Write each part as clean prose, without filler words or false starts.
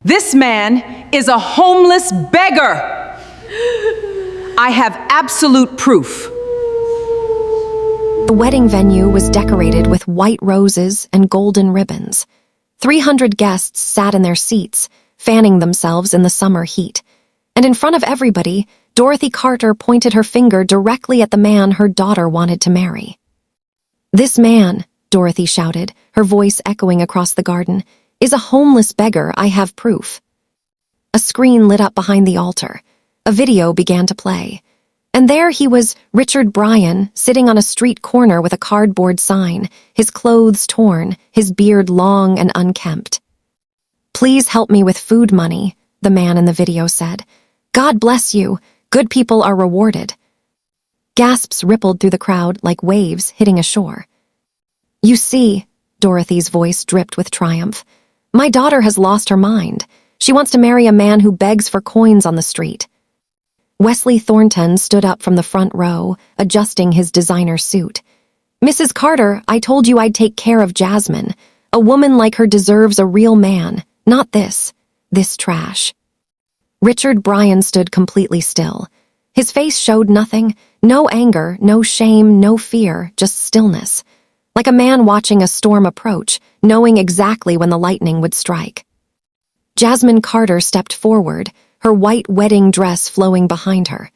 This man is a homeless beggar. I have absolute proof. The wedding venue was decorated with white roses and golden ribbons. 300 guests sat in their seats, fanning themselves in the summer heat. And in front of everybody, Dorothy Carter pointed her finger directly at the man her daughter wanted to marry. "This man," Dorothy shouted, her voice echoing across the garden, "is a homeless beggar, I have proof." A screen lit up behind the altar. A video began to play. And there he was, Richard Bryan, sitting on a street corner with a cardboard sign, his clothes torn, his beard long and unkempt. "Please help me with food money," the man in the video said. "God bless you. Good people are rewarded." Gasps rippled through the crowd like waves hitting a shore. "You see," Dorothy's voice dripped with triumph, "my daughter has lost her mind. She wants to marry a man who begs for coins on the street." Wesley Thornton stood up from the front row, adjusting his designer suit. "Mrs. Carter, I told you I'd take care of Jasmine. A woman like her deserves a real man, not this trash." Richard Bryan stood completely still. His face showed nothing, no anger, no shame, no fear, just stillness. Like a man watching a storm approach, knowing exactly when the lightning would strike. Jasmine Carter stepped forward, her white wedding dress flowing behind her.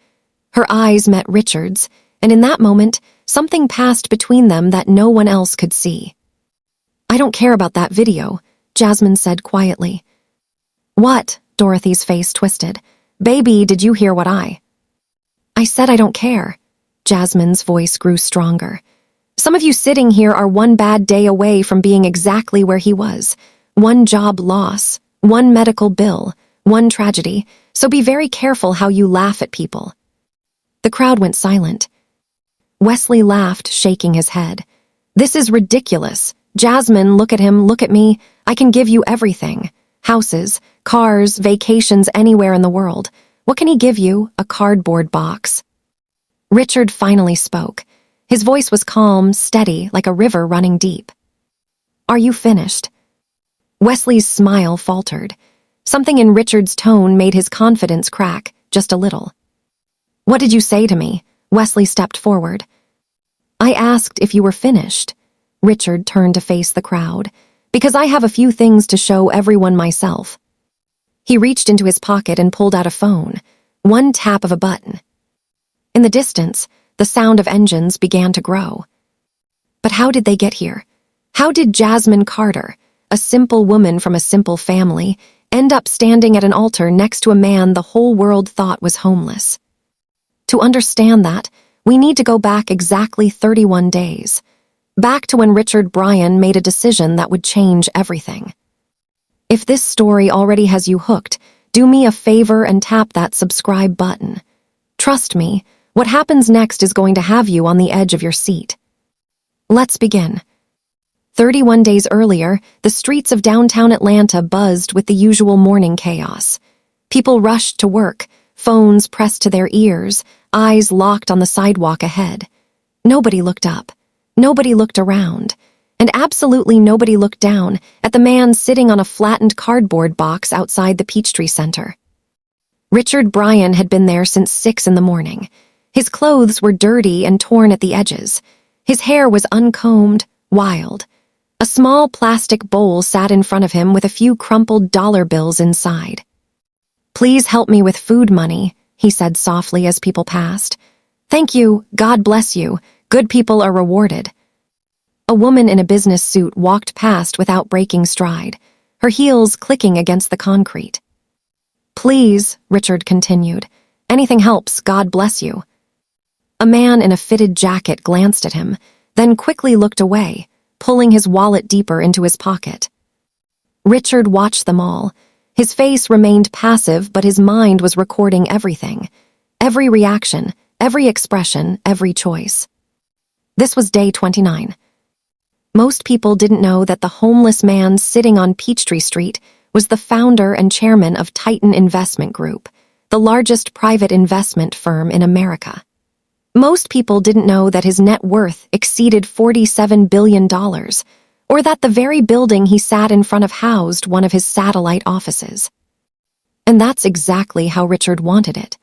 Her eyes met Richard's, and in that moment, something passed between them that no one else could see. "I don't care about that video," Jasmine said quietly. "What?" Dorothy's face twisted. "Baby, did you hear what I said I don't care." Jasmine's voice grew stronger. "Some of you sitting here are one bad day away from being exactly where he was. One job loss, one medical bill, one tragedy, so be very careful how you laugh at people." The crowd went silent. Wesley laughed, shaking his head. "This is ridiculous. Jasmine, look at him, look at me. I can give you everything. Houses, cars, vacations anywhere in the world. What can he give you? A cardboard box." Richard finally spoke. His voice was calm, steady, like a river running deep. "Are you finished?" Wesley's smile faltered. Something in Richard's tone made his confidence crack, just a little. "What did you say to me?" Wesley stepped forward. "I asked if you were finished." Richard turned to face the crowd. "Because I have a few things to show everyone myself." He reached into his pocket and pulled out a phone. One tap of a button. In the distance, the sound of engines began to grow. But how did they get here? How did Jasmine Carter, a simple woman from a simple family, end up standing at an altar next to a man the whole world thought was homeless? To understand that, we need to go back exactly 31 days. Back to when Richard Bryan made a decision that would change everything. If this story already has you hooked, do me a favor and tap that subscribe button. Trust me, what happens next is going to have you on the edge of your seat. Let's begin. 31 days earlier, the streets of downtown Atlanta buzzed with the usual morning chaos. People rushed to work, phones pressed to their ears, eyes locked on the sidewalk ahead. Nobody looked up. Nobody looked around. And absolutely nobody looked down at the man sitting on a flattened cardboard box outside the Peachtree Center. Richard Bryan had been there since 6 in the morning. His clothes were dirty and torn at the edges. His hair was uncombed, wild. A small plastic bowl sat in front of him with a few crumpled dollar bills inside. "Please help me with food money," he said softly as people passed. "Thank you, God bless you, good people are rewarded." A woman in a business suit walked past without breaking stride, her heels clicking against the concrete. "Please," Richard continued, "anything helps, God bless you." A man in a fitted jacket glanced at him, then quickly looked away, pulling his wallet deeper into his pocket. Richard watched them all. His face remained passive, but his mind was recording everything. Every reaction, every expression, every choice. This was day 29. Most people didn't know that the homeless man sitting on Peachtree Street was the founder and chairman of Titan Investment Group, the largest private investment firm in America. Most people didn't know that his net worth exceeded $47 billion, or that the very building he sat in front of housed one of his satellite offices. And that's exactly how Richard wanted it.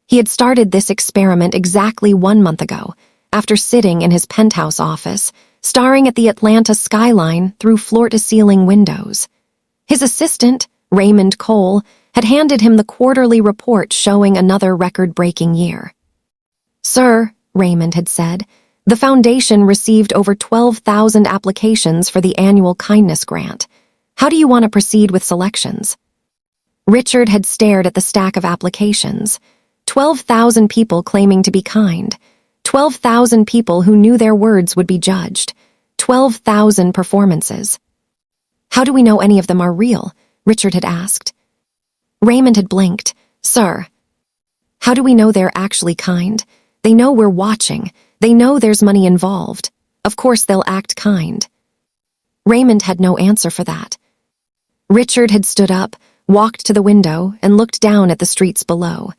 He had started this experiment exactly 1 month ago, after sitting in his penthouse office, staring at the Atlanta skyline through floor-to-ceiling windows. His assistant, Raymond Cole, had handed him the quarterly report showing another record-breaking year. "Sir," Raymond had said, "the foundation received over 12,000 applications for the annual kindness grant. How do you want to proceed with selections?" Richard had stared at the stack of applications. 12,000 people claiming to be kind. 12,000 people who knew their words would be judged. 12,000 performances. "How do we know any of them are real?" Richard had asked. Raymond had blinked. "Sir, how do we know they're actually kind? They know we're watching. They know there's money involved. Of course they'll act kind." Raymond had no answer for that. Richard had stood up, walked to the window, and looked down at the streets below.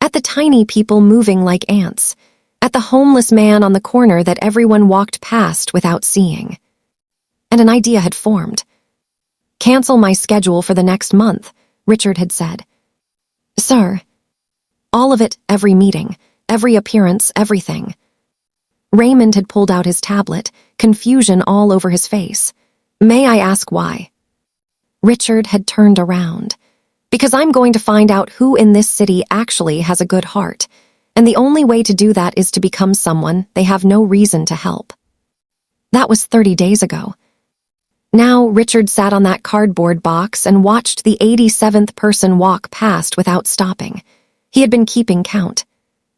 At the tiny people moving like ants. At the homeless man on the corner that everyone walked past without seeing. And an idea had formed. "Cancel my schedule for the next month," Richard had said. "Sir." "All of it, every meeting, every appearance, everything." Raymond had pulled out his tablet, confusion all over his face. "May I ask why?" Richard had turned around. "Because I'm going to find out who in this city actually has a good heart, and the only way to do that is to become someone they have no reason to help." That was 30 days ago. Now Richard sat on that cardboard box and watched the 87th person walk past without stopping. He had been keeping count.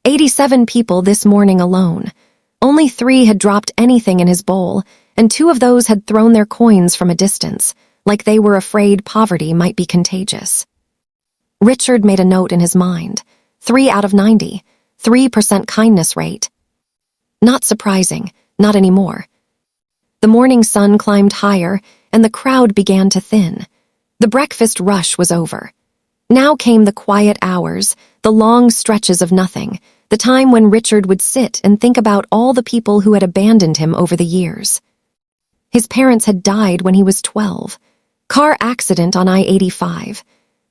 87 people this morning alone. Only 3 had dropped anything in his bowl, and 2 of those had thrown their coins from a distance, like they were afraid poverty might be contagious. Richard made a note in his mind. 3 out of 90. 3% kindness rate. Not surprising, not anymore. The morning sun climbed higher, and the crowd began to thin. The breakfast rush was over. Now came the quiet hours, the long stretches of nothing, the time when Richard would sit and think about all the people who had abandoned him over the years. His parents had died when he was 12. Car accident on I-85.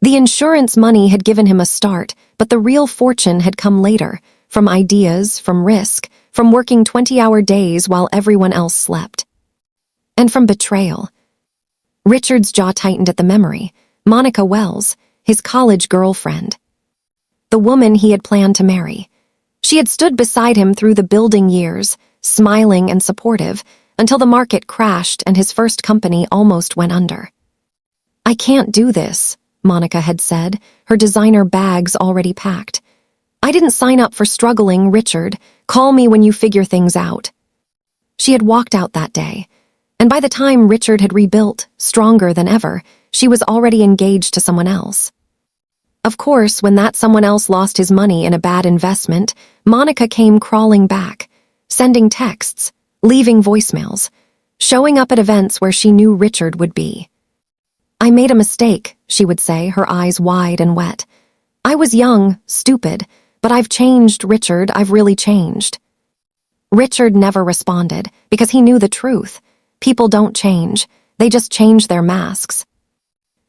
The insurance money had given him a start, but the real fortune had come later, from ideas, from risk, from working 20-hour days while everyone else slept. And from betrayal. Richard's jaw tightened at the memory. Monica Wells, his college girlfriend. The woman he had planned to marry. She had stood beside him through the building years, smiling and supportive, until the market crashed and his first company almost went under. "I can't do this," Monica had said, her designer bags already packed. "I didn't sign up for struggling, Richard. Call me when you figure things out." She had walked out that day, and by the time Richard had rebuilt, stronger than ever, she was already engaged to someone else. Of course, when that someone else lost his money in a bad investment, Monica came crawling back, sending texts, leaving voicemails, showing up at events where she knew Richard would be. "I made a mistake," she would say, her eyes wide and wet. "I was young, stupid, but I've changed, Richard, I've really changed." Richard never responded, because he knew the truth. People don't change, they just change their masks.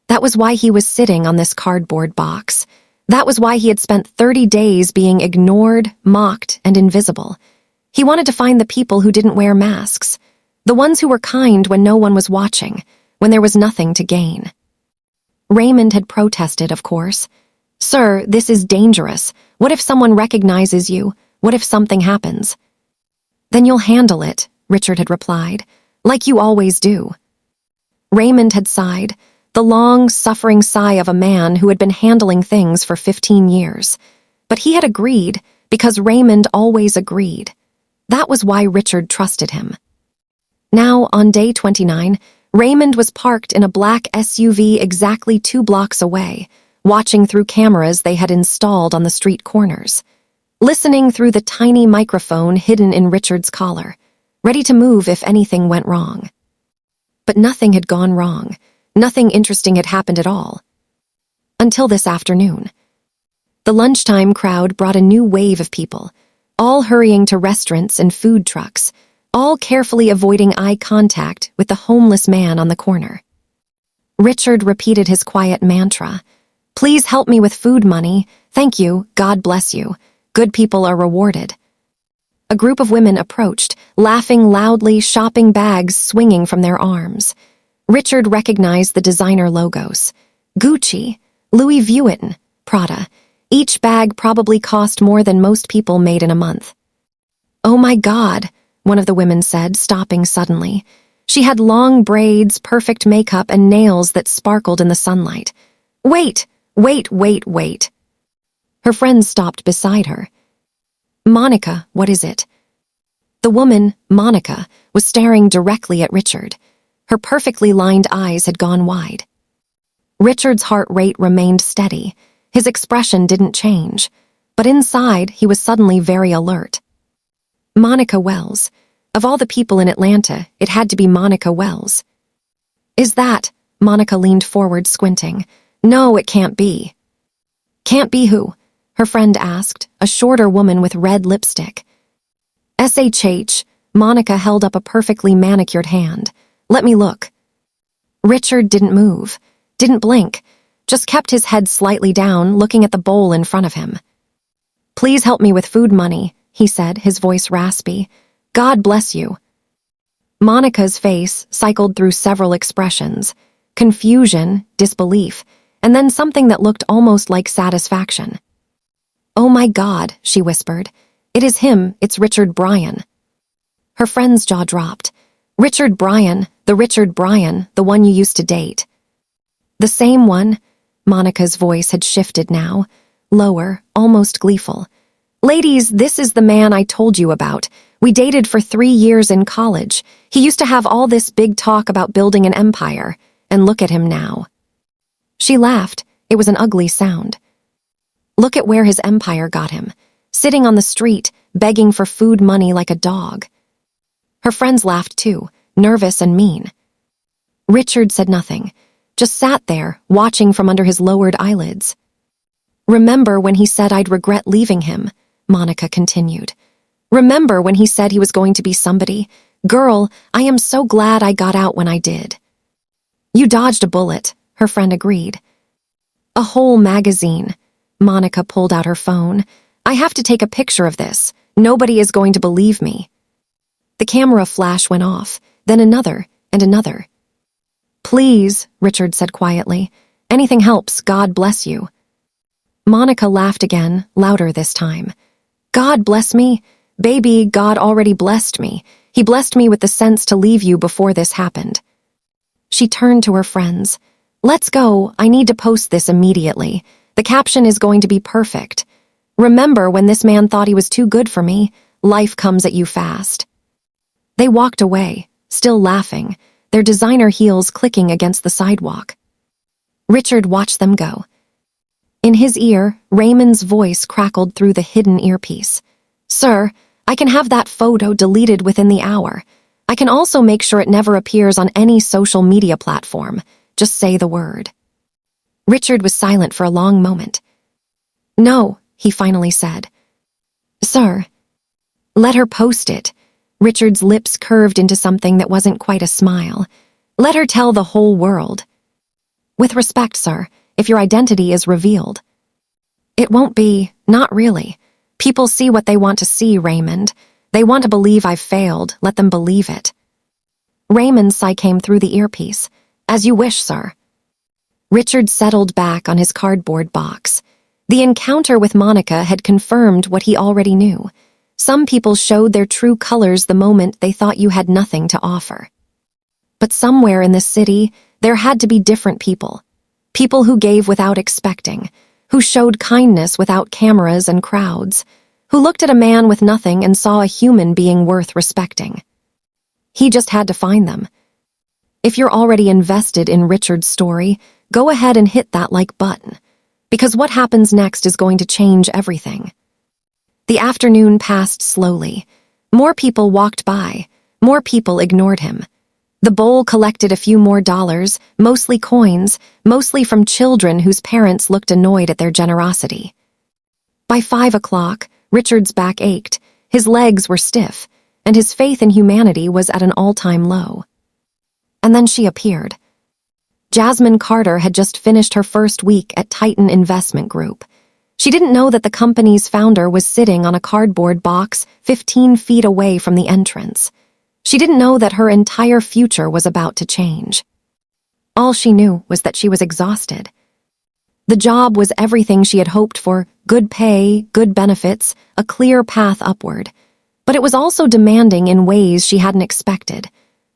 That was why he was sitting on this cardboard box. That was why he had spent 30 days being ignored, mocked, and invisible. He wanted to find the people who didn't wear masks, the ones who were kind when no one was watching, when there was nothing to gain. Raymond had protested, of course. "Sir, this is dangerous. What if someone recognizes you? What if something happens?" "Then you'll handle it," Richard had replied, "like you always do." Raymond had sighed, the long, suffering sigh of a man who had been handling things for 15 years. But he had agreed, because Raymond always agreed. That was why Richard trusted him. Now, on day 29, Raymond was parked in a black SUV exactly 2 blocks away, watching through cameras they had installed on the street corners, listening through the tiny microphone hidden in Richard's collar, ready to move if anything went wrong. But nothing had gone wrong. Nothing interesting had happened at all. Until this afternoon. The lunchtime crowd brought a new wave of people, all hurrying to restaurants and food trucks, all carefully avoiding eye contact with the homeless man on the corner. Richard repeated his quiet mantra. Please help me with food money. Thank you. God bless you. Good people are rewarded. A group of women approached, laughing loudly, shopping bags swinging from their arms. Richard recognized the designer logos. Gucci, Louis Vuitton, Prada. Each bag probably cost more than most people made in a month. Oh my God, one of the women said, stopping suddenly. She had long braids, perfect makeup, and nails that sparkled in the sunlight. Wait. Her friends stopped beside her. Monica, what is it? The woman, Monica, was staring directly at Richard. Her perfectly lined eyes had gone wide. Richard's heart rate remained steady. His expression didn't change, but inside he was suddenly very alert. Monica Wells. Of all the people in Atlanta, it had to be Monica Wells. Is that? Monica leaned forward, squinting. No, it can't be. Can't be who? Her friend asked, a shorter woman with red lipstick. SHH, Monica held up a perfectly manicured hand. Let me look. Richard didn't move, didn't blink, just kept his head slightly down, looking at the bowl in front of him. Please help me with food money, he said, his voice raspy. God bless you. Monica's face cycled through several expressions, confusion, disbelief, and then something that looked almost like satisfaction. Oh my God, she whispered. It is him, it's Richard Bryan. Her friend's jaw dropped. Richard Bryan, the one you used to date. The same one? Monica's voice had shifted now, lower, almost gleeful. Ladies, this is the man I told you about. We dated for 3 years in college. He used to have all this big talk about building an empire, and look at him now. She laughed. It was an ugly sound. Look at where his empire got him, sitting on the street, begging for food money like a dog. Her friends laughed too, nervous and mean. Richard said nothing, just sat there, watching from under his lowered eyelids. Remember when he said I'd regret leaving him, Monica continued. Remember when he said he was going to be somebody? Girl, I am so glad I got out when I did. You dodged a bullet, her friend agreed. A whole magazine. Monica pulled out her phone. I have to take a picture of this. Nobody is going to believe me. The camera flash went off, then another and another. Please, Richard said quietly. Anything helps, God bless you. Monica laughed again, louder this time. God bless me? Baby, God already blessed me. He blessed me with the sense to leave you before this happened. She turned to her friends. Let's go, I need to post this immediately. The caption is going to be perfect. Remember when this man thought he was too good for me? Life comes at you fast. They walked away, still laughing, their designer heels clicking against the sidewalk. Richard watched them go. In his ear, Raymond's voice crackled through the hidden earpiece. Sir, I can have that photo deleted within the hour. I can also make sure it never appears on any social media platform. Just say the word. Richard was silent for a long moment. No, he finally said. Sir. Let her post it. Richard's lips curved into something that wasn't quite a smile. Let her tell the whole world. With respect, sir, if your identity is revealed. It won't be, not really. People see what they want to see, Raymond. They want to believe I've failed, let them believe it. Raymond's sigh came through the earpiece. As you wish, sir. Richard settled back on his cardboard box. The encounter with Monica had confirmed what he already knew. Some people showed their true colors the moment they thought you had nothing to offer. But somewhere in this city, there had to be different people. People who gave without expecting, who showed kindness without cameras and crowds, who looked at a man with nothing and saw a human being worth respecting. He just had to find them. If you're already invested in Richard's story, go ahead and hit that like button, because what happens next is going to change everything. The afternoon passed slowly. More people walked by. More people ignored him. The bowl collected a few more dollars, mostly coins, mostly from children whose parents looked annoyed at their generosity. By 5 o'clock, Richard's back ached. His legs were stiff. and his faith in humanity was at an all-time low. And then she appeared. Jasmine Carter had just finished her first week at Titan Investment Group. She didn't know that the company's founder was sitting on a cardboard box 15 feet away from the entrance. She didn't know that her entire future was about to change. All she knew was that she was exhausted. The job was everything she had hoped for: good pay, good benefits, a clear path upward. But it was also demanding in ways she hadn't expected.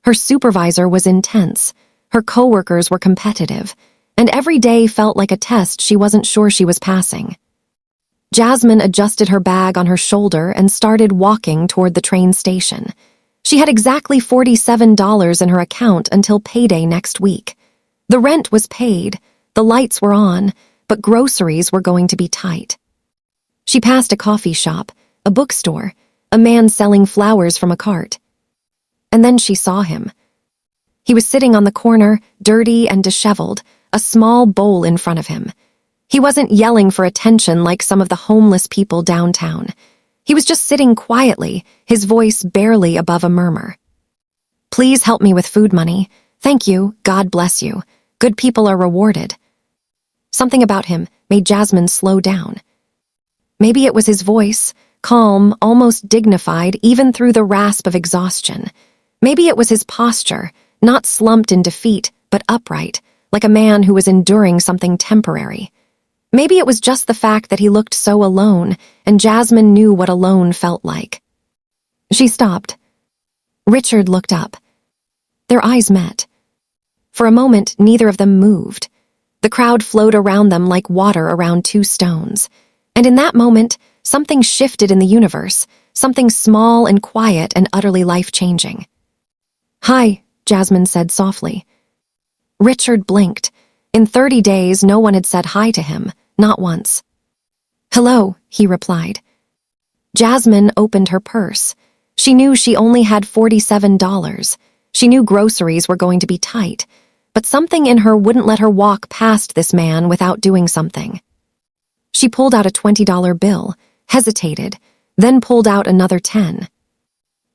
Her supervisor was intense, her coworkers were competitive, and every day felt like a test she wasn't sure she was passing. Jasmine adjusted her bag on her shoulder and started walking toward the train station. She had exactly $47 in her account until payday next week. The rent was paid, the lights were on, but groceries were going to be tight. She passed a coffee shop, a bookstore, a man selling flowers from a cart. And then she saw him. He was sitting on the corner, dirty and disheveled, a small bowl in front of him. He wasn't yelling for attention like some of the homeless people downtown. He was just sitting quietly, his voice barely above a murmur. "Please help me with food money. Thank you, God bless you. Good people are rewarded." Something about him made Jasmine slow down. Maybe it was his voice, calm, almost dignified, even through the rasp of exhaustion. Maybe it was his posture, not slumped in defeat, but upright, like a man who was enduring something temporary. Maybe it was just the fact that he looked so alone, and Jasmine knew what alone felt like. She stopped. Richard looked up. Their eyes met. For a moment, neither of them moved. The crowd flowed around them like water around two stones. And in that moment, something shifted in the universe, something small and quiet and utterly life-changing. "Hi," Jasmine said softly. Richard blinked. In 30 days, no one had said hi to him, not once. "Hello," he replied. Jasmine opened her purse. She knew she only had $47. She knew groceries were going to be tight, but something in her wouldn't let her walk past this man without doing something. She pulled out a $20 bill, hesitated, then pulled out another 10.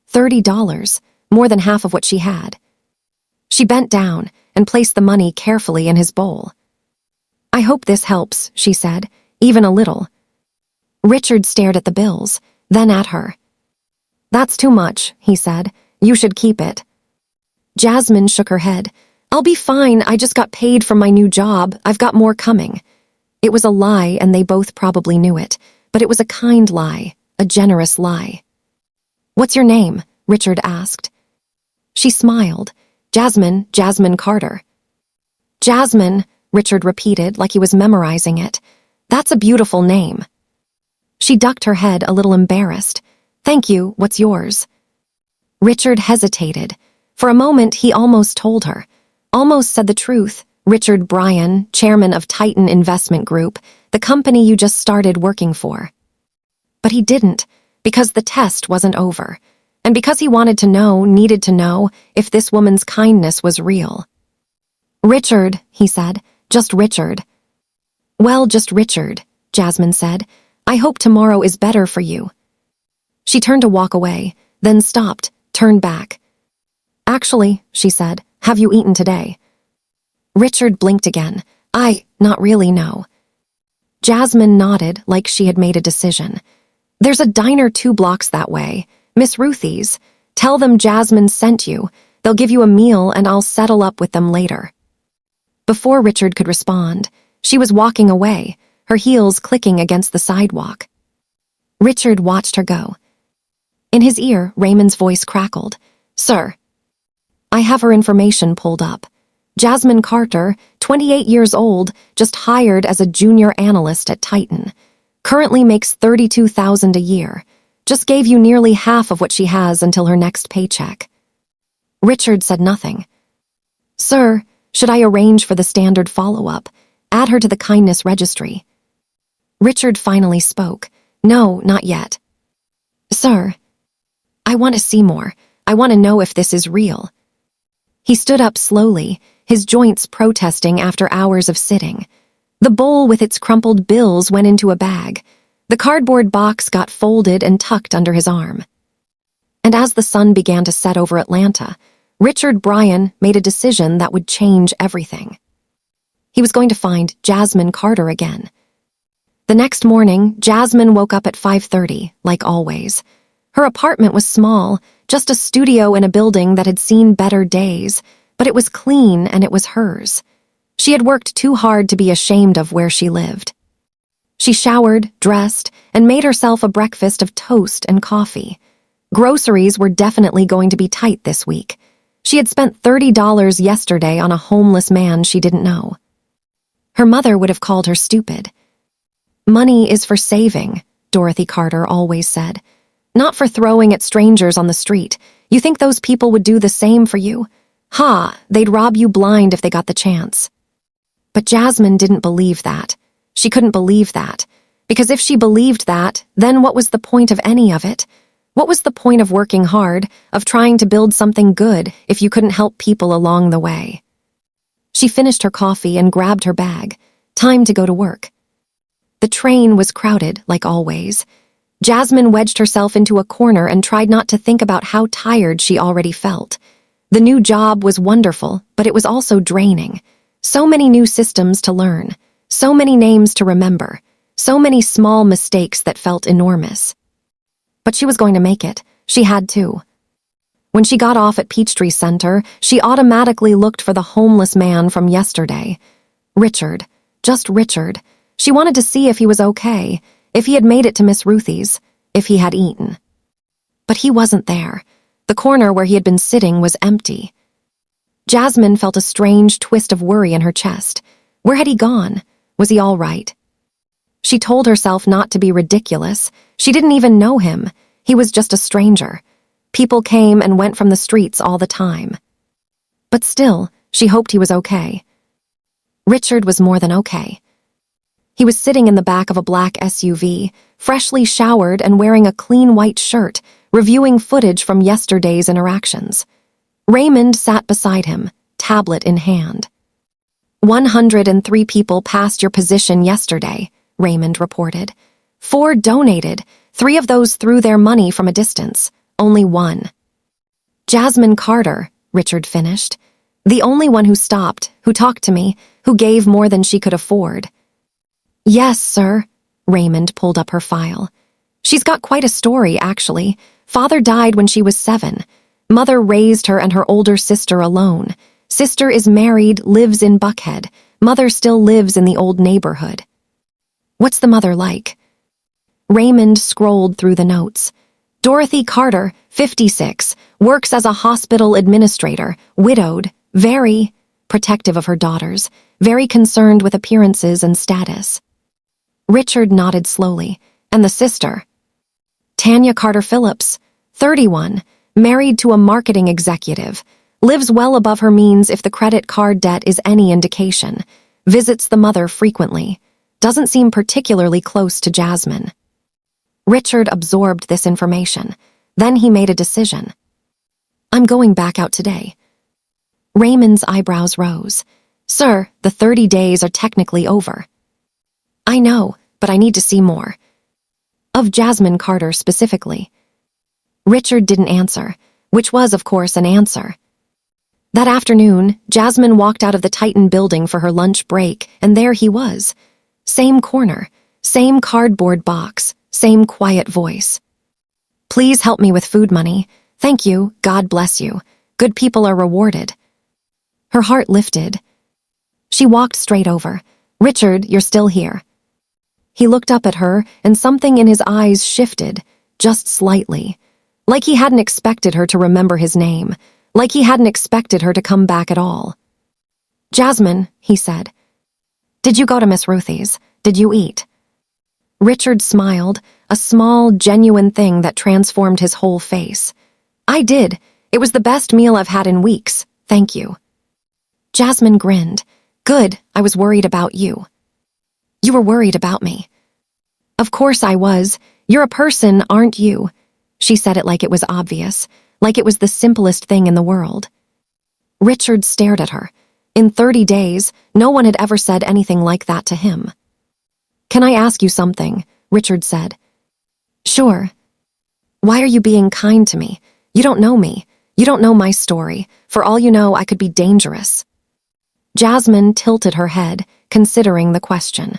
$30, more than half of what she had. She bent down and placed the money carefully in his bowl. "I hope this helps," she said, "even a little." Richard stared at the bills, then at her. "That's too much," he said. "You should keep it." Jasmine shook her head. "I'll be fine, I just got paid from my new job, I've got more coming." It was a lie, and they both probably knew it, but it was a kind lie, a generous lie. "What's your name?" Richard asked. She smiled. Jasmine Carter." "Jasmine," Richard repeated like he was memorizing it. "That's a beautiful name." She ducked her head, a little embarrassed. "Thank you, what's yours?" Richard hesitated. For a moment, he almost told her. Almost said the truth. "Richard Bryan, chairman of Titan Investment Group, the company you just started working for." But he didn't, because the test wasn't over. And because he needed to know, if this woman's kindness was real. "Richard," he said, "just Richard." "Well, just Richard," Jasmine said. "I hope tomorrow is better for you." She turned to walk away, then stopped, turned back. "Actually," she said, "have you eaten today?" Richard blinked again. Not really, no." Jasmine nodded like she had made a decision. "There's a diner 2 blocks that way. Miss Ruthie's. Tell them Jasmine sent you. They'll give you a meal and I'll settle up with them later." Before Richard could respond, she was walking away, her heels clicking against the sidewalk. Richard watched her go. In his ear, Raymond's voice crackled. "Sir." "I have her information pulled up. Jasmine Carter, 28 years old, just hired as a junior analyst at Titan. Currently makes $32,000 a year. Just gave you nearly half of what she has until her next paycheck." Richard said nothing. "Sir, should I arrange for the standard follow-up? Add her to the kindness registry?" Richard finally spoke. "No, not yet." "Sir, I want to see more. I want to know if this is real." He stood up slowly, his joints protesting after hours of sitting. The bowl with its crumpled bills went into a bag. The cardboard box got folded and tucked under his arm. And as the sun began to set over Atlanta, Richard Bryan made a decision that would change everything. He was going to find Jasmine Carter again. The next morning, Jasmine woke up at 5:30, like always. Her apartment was small, just a studio in a building that had seen better days, but it was clean and it was hers. She had worked too hard to be ashamed of where she lived. She showered, dressed, and made herself a breakfast of toast and coffee. Groceries were definitely going to be tight this week. She had spent $30 yesterday on a homeless man she didn't know. Her mother would have called her stupid. Money is for saving, Dorothy Carter always said. Not for throwing at strangers on the street. You think those people would do the same for you? Ha, they'd rob you blind if they got the chance. But Jasmine didn't believe that. She couldn't believe that. Because if she believed that, then what was the point of any of it? What was the point of working hard, of trying to build something good if you couldn't help people along the way? She finished her coffee and grabbed her bag. Time to go to work. The train was crowded, like always. Jasmine wedged herself into a corner and tried not to think about how tired she already felt. The new job was wonderful, but it was also draining. So many new systems to learn, so many names to remember, so many small mistakes that felt enormous. But she was going to make it. She had to. When she got off at Peachtree Center, she automatically looked for the homeless man from yesterday. Richard. Just Richard. She wanted to see if he was okay, if he had made it to Miss Ruthie's, if he had eaten. But he wasn't there. The corner where he had been sitting was empty. Jasmine felt a strange twist of worry in her chest. Where had he gone? Was he all right? She told herself not to be ridiculous. She didn't even know him. He was just a stranger. People came and went from the streets all the time. But still, she hoped he was okay. Richard was more than okay. He was sitting in the back of a black SUV, freshly showered and wearing a clean white shirt, reviewing footage from yesterday's interactions. Raymond sat beside him, tablet in hand. 103 people passed your position yesterday, Raymond reported. 4 donated. 3 of those threw their money from a distance. Only 1. Jasmine Carter, Richard finished. The only one who stopped, who talked to me, who gave more than she could afford. Yes, sir. Raymond pulled up her file. She's got quite a story, actually. Father died when she was 7. Mother raised her and her older sister alone. Sister is married, lives in Buckhead. Mother still lives in the old neighborhood. What's the mother like? Raymond scrolled through the notes. Dorothy Carter, 56, works as a hospital administrator, widowed, very protective of her daughters, very concerned with appearances and status. Richard nodded slowly. And the sister? Tanya Carter Phillips, 31, married to a marketing executive, lives well above her means if the credit card debt is any indication, visits the mother frequently, doesn't seem particularly close to Jasmine. Richard absorbed this information. Then he made a decision. I'm going back out today. Raymond's eyebrows rose. Sir, the 30 days are technically over. I know, but I need to see more. Of Jasmine Carter specifically. Richard didn't answer, which was, of course, an answer. That afternoon, Jasmine walked out of the Titan building for her lunch break, and there he was. Same corner, same cardboard box, same quiet voice. Please help me with food money. Thank you, God bless you. Good people are rewarded. Her heart lifted. She walked straight over. Richard, you're still here. He looked up at her, and something in his eyes shifted, just slightly. Like he hadn't expected her to remember his name, like he hadn't expected her to come back at all. Jasmine, he said. Did you go to Miss Ruthie's? Did you eat? Richard smiled, a small, genuine thing that transformed his whole face. I did. It was the best meal I've had in weeks, thank you. Jasmine grinned. Good, I was worried about you. You were worried about me. Of course I was. You're a person, aren't you? She said it like it was obvious, like it was the simplest thing in the world. Richard stared at her. In 30 days, no one had ever said anything like that to him. Can I ask you something? Richard said. Sure. Why are you being kind to me? You don't know me. You don't know my story. For all you know, I could be dangerous. Jasmine tilted her head, considering the question.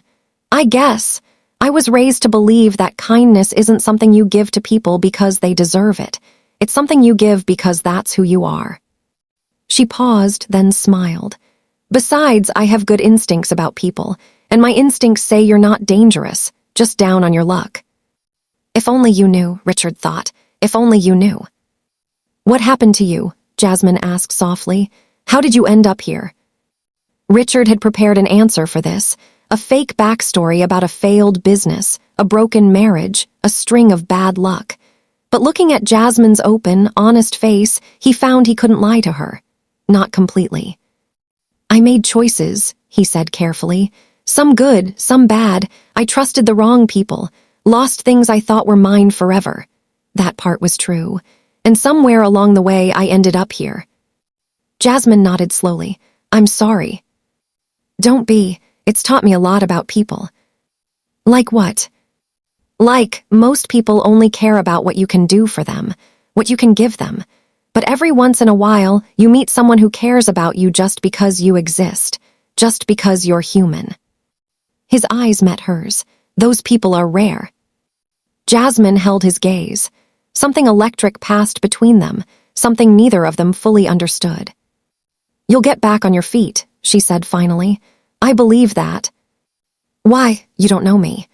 I guess. I was raised to believe that kindness isn't something you give to people because they deserve it. It's something you give because that's who you are. She paused, then smiled. Besides, I have good instincts about people, and my instincts say you're not dangerous, just down on your luck. If only you knew, Richard thought. If only you knew. What happened to you? Jasmine asked softly. How did you end up here? Richard had prepared an answer for this, a fake backstory about a failed business, a broken marriage, a string of bad luck. But looking at Jasmine's open, honest face, he found he couldn't lie to her. Not completely. I made choices, he said carefully. Some good, some bad. I trusted the wrong people, lost things I thought were mine forever. That part was true. And somewhere along the way, I ended up here. Jasmine nodded slowly. I'm sorry. Don't be. It's taught me a lot about people. Like what? Like, most people only care about what you can do for them, what you can give them. But every once in a while, you meet someone who cares about you just because you exist, just because you're human. His eyes met hers. Those people are rare. Jasmine held his gaze. Something electric passed between them, something neither of them fully understood. You'll get back on your feet, she said finally. I believe that. Why? You don't know me.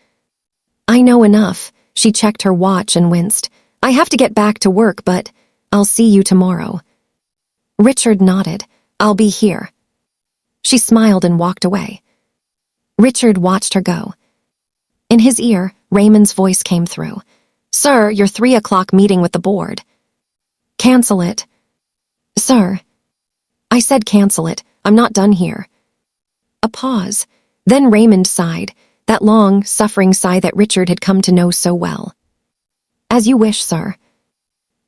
I know enough. She checked her watch and winced. I have to get back to work, but I'll see you tomorrow. Richard nodded. I'll be here. She smiled and walked away. Richard watched her go. In his ear, Raymond's voice came through. Sir, your 3 o'clock meeting with the board. Cancel it. Sir. I said cancel it. I'm not done here. A pause. Then Raymond sighed, that long, suffering sigh that Richard had come to know so well. As you wish, sir.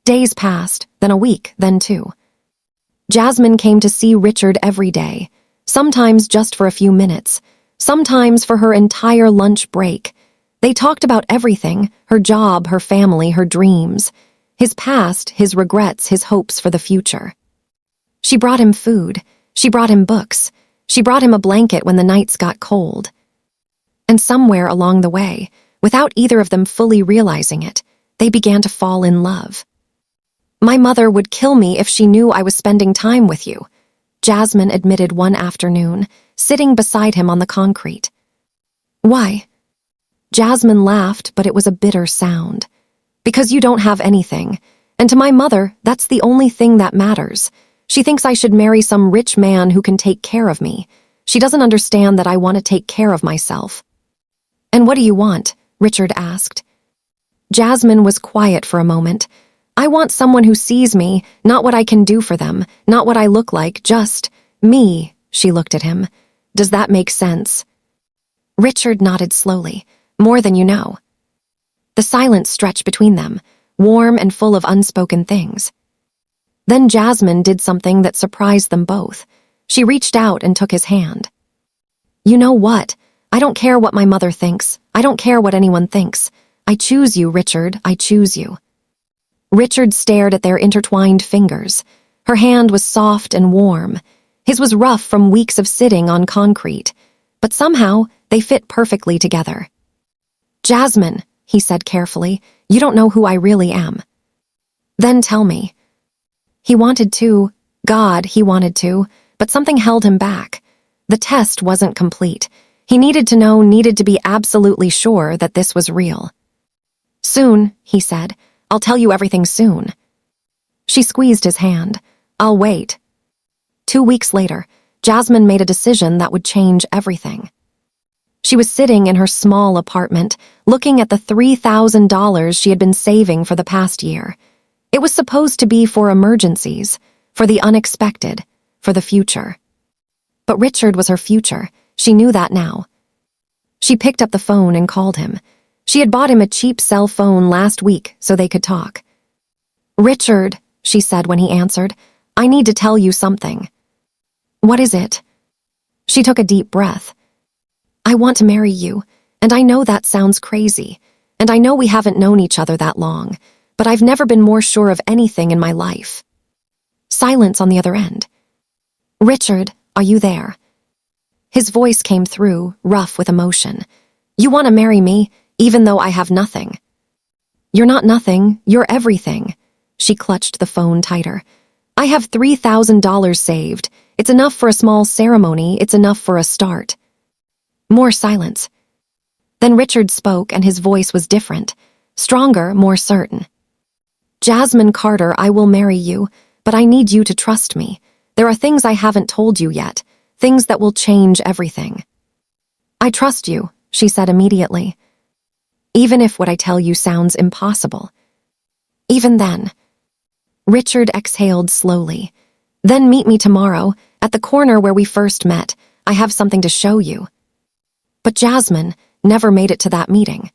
Days passed, then a week, then 2. Jasmine came to see Richard every day, sometimes just for a few minutes, sometimes for her entire lunch break. They talked about everything, her job, her family, her dreams, his past, his regrets, his hopes for the future. She brought him food. She brought him books. She brought him a blanket when the nights got cold. And somewhere along the way, without either of them fully realizing it, they began to fall in love. My mother would kill me if she knew I was spending time with you, Jasmine admitted one afternoon, sitting beside him on the concrete. Why? Jasmine laughed, but it was a bitter sound. Because you don't have anything. And to my mother, that's the only thing that matters. She thinks I should marry some rich man who can take care of me. She doesn't understand that I want to take care of myself. And what do you want? Richard asked. Jasmine was quiet for a moment. I want someone who sees me, not what I can do for them, not what I look like, just me, she looked at him. Does that make sense? Richard nodded slowly. More than you know. The silence stretched between them, warm and full of unspoken things. Then Jasmine did something that surprised them both. She reached out and took his hand. You know what? I don't care what my mother thinks. I don't care what anyone thinks. I choose you, Richard. I choose you. Richard stared at their intertwined fingers. Her hand was soft and warm. His was rough from weeks of sitting on concrete. But somehow, they fit perfectly together. Jasmine, he said carefully, you don't know who I really am. Then tell me. He wanted to, God, he wanted to, but something held him back. The test wasn't complete. He needed to know, needed to be absolutely sure that this was real. Soon, he said, I'll tell you everything soon. She squeezed his hand. I'll wait. 2 weeks later, Jasmine made a decision that would change everything. She was sitting in her small apartment, looking at the $3,000 she had been saving for the past year. It was supposed to be for emergencies, for the unexpected, for the future. But Richard was her future. She knew that now. She picked up the phone and called him. She had bought him a cheap cell phone last week so they could talk. Richard, she said when he answered, I need to tell you something. What is it? She took a deep breath. I want to marry you, and I know that sounds crazy, and I know we haven't known each other that long, but I've never been more sure of anything in my life. Silence on the other end. Richard, are you there? His voice came through, rough with emotion. You want to marry me, even though I have nothing. You're not nothing, you're everything. She clutched the phone tighter. I have $3,000 saved. It's enough for a small ceremony, it's enough for a start. More silence. Then Richard spoke, and his voice was different, stronger, more certain. Jasmine Carter, I will marry you, but I need you to trust me. There are things I haven't told you yet, things that will change everything. I trust you, she said immediately. Even if what I tell you sounds impossible. Even then. Richard exhaled slowly. Then meet me tomorrow, at the corner where we first met. I have something to show you. But Jasmine never made it to that meeting.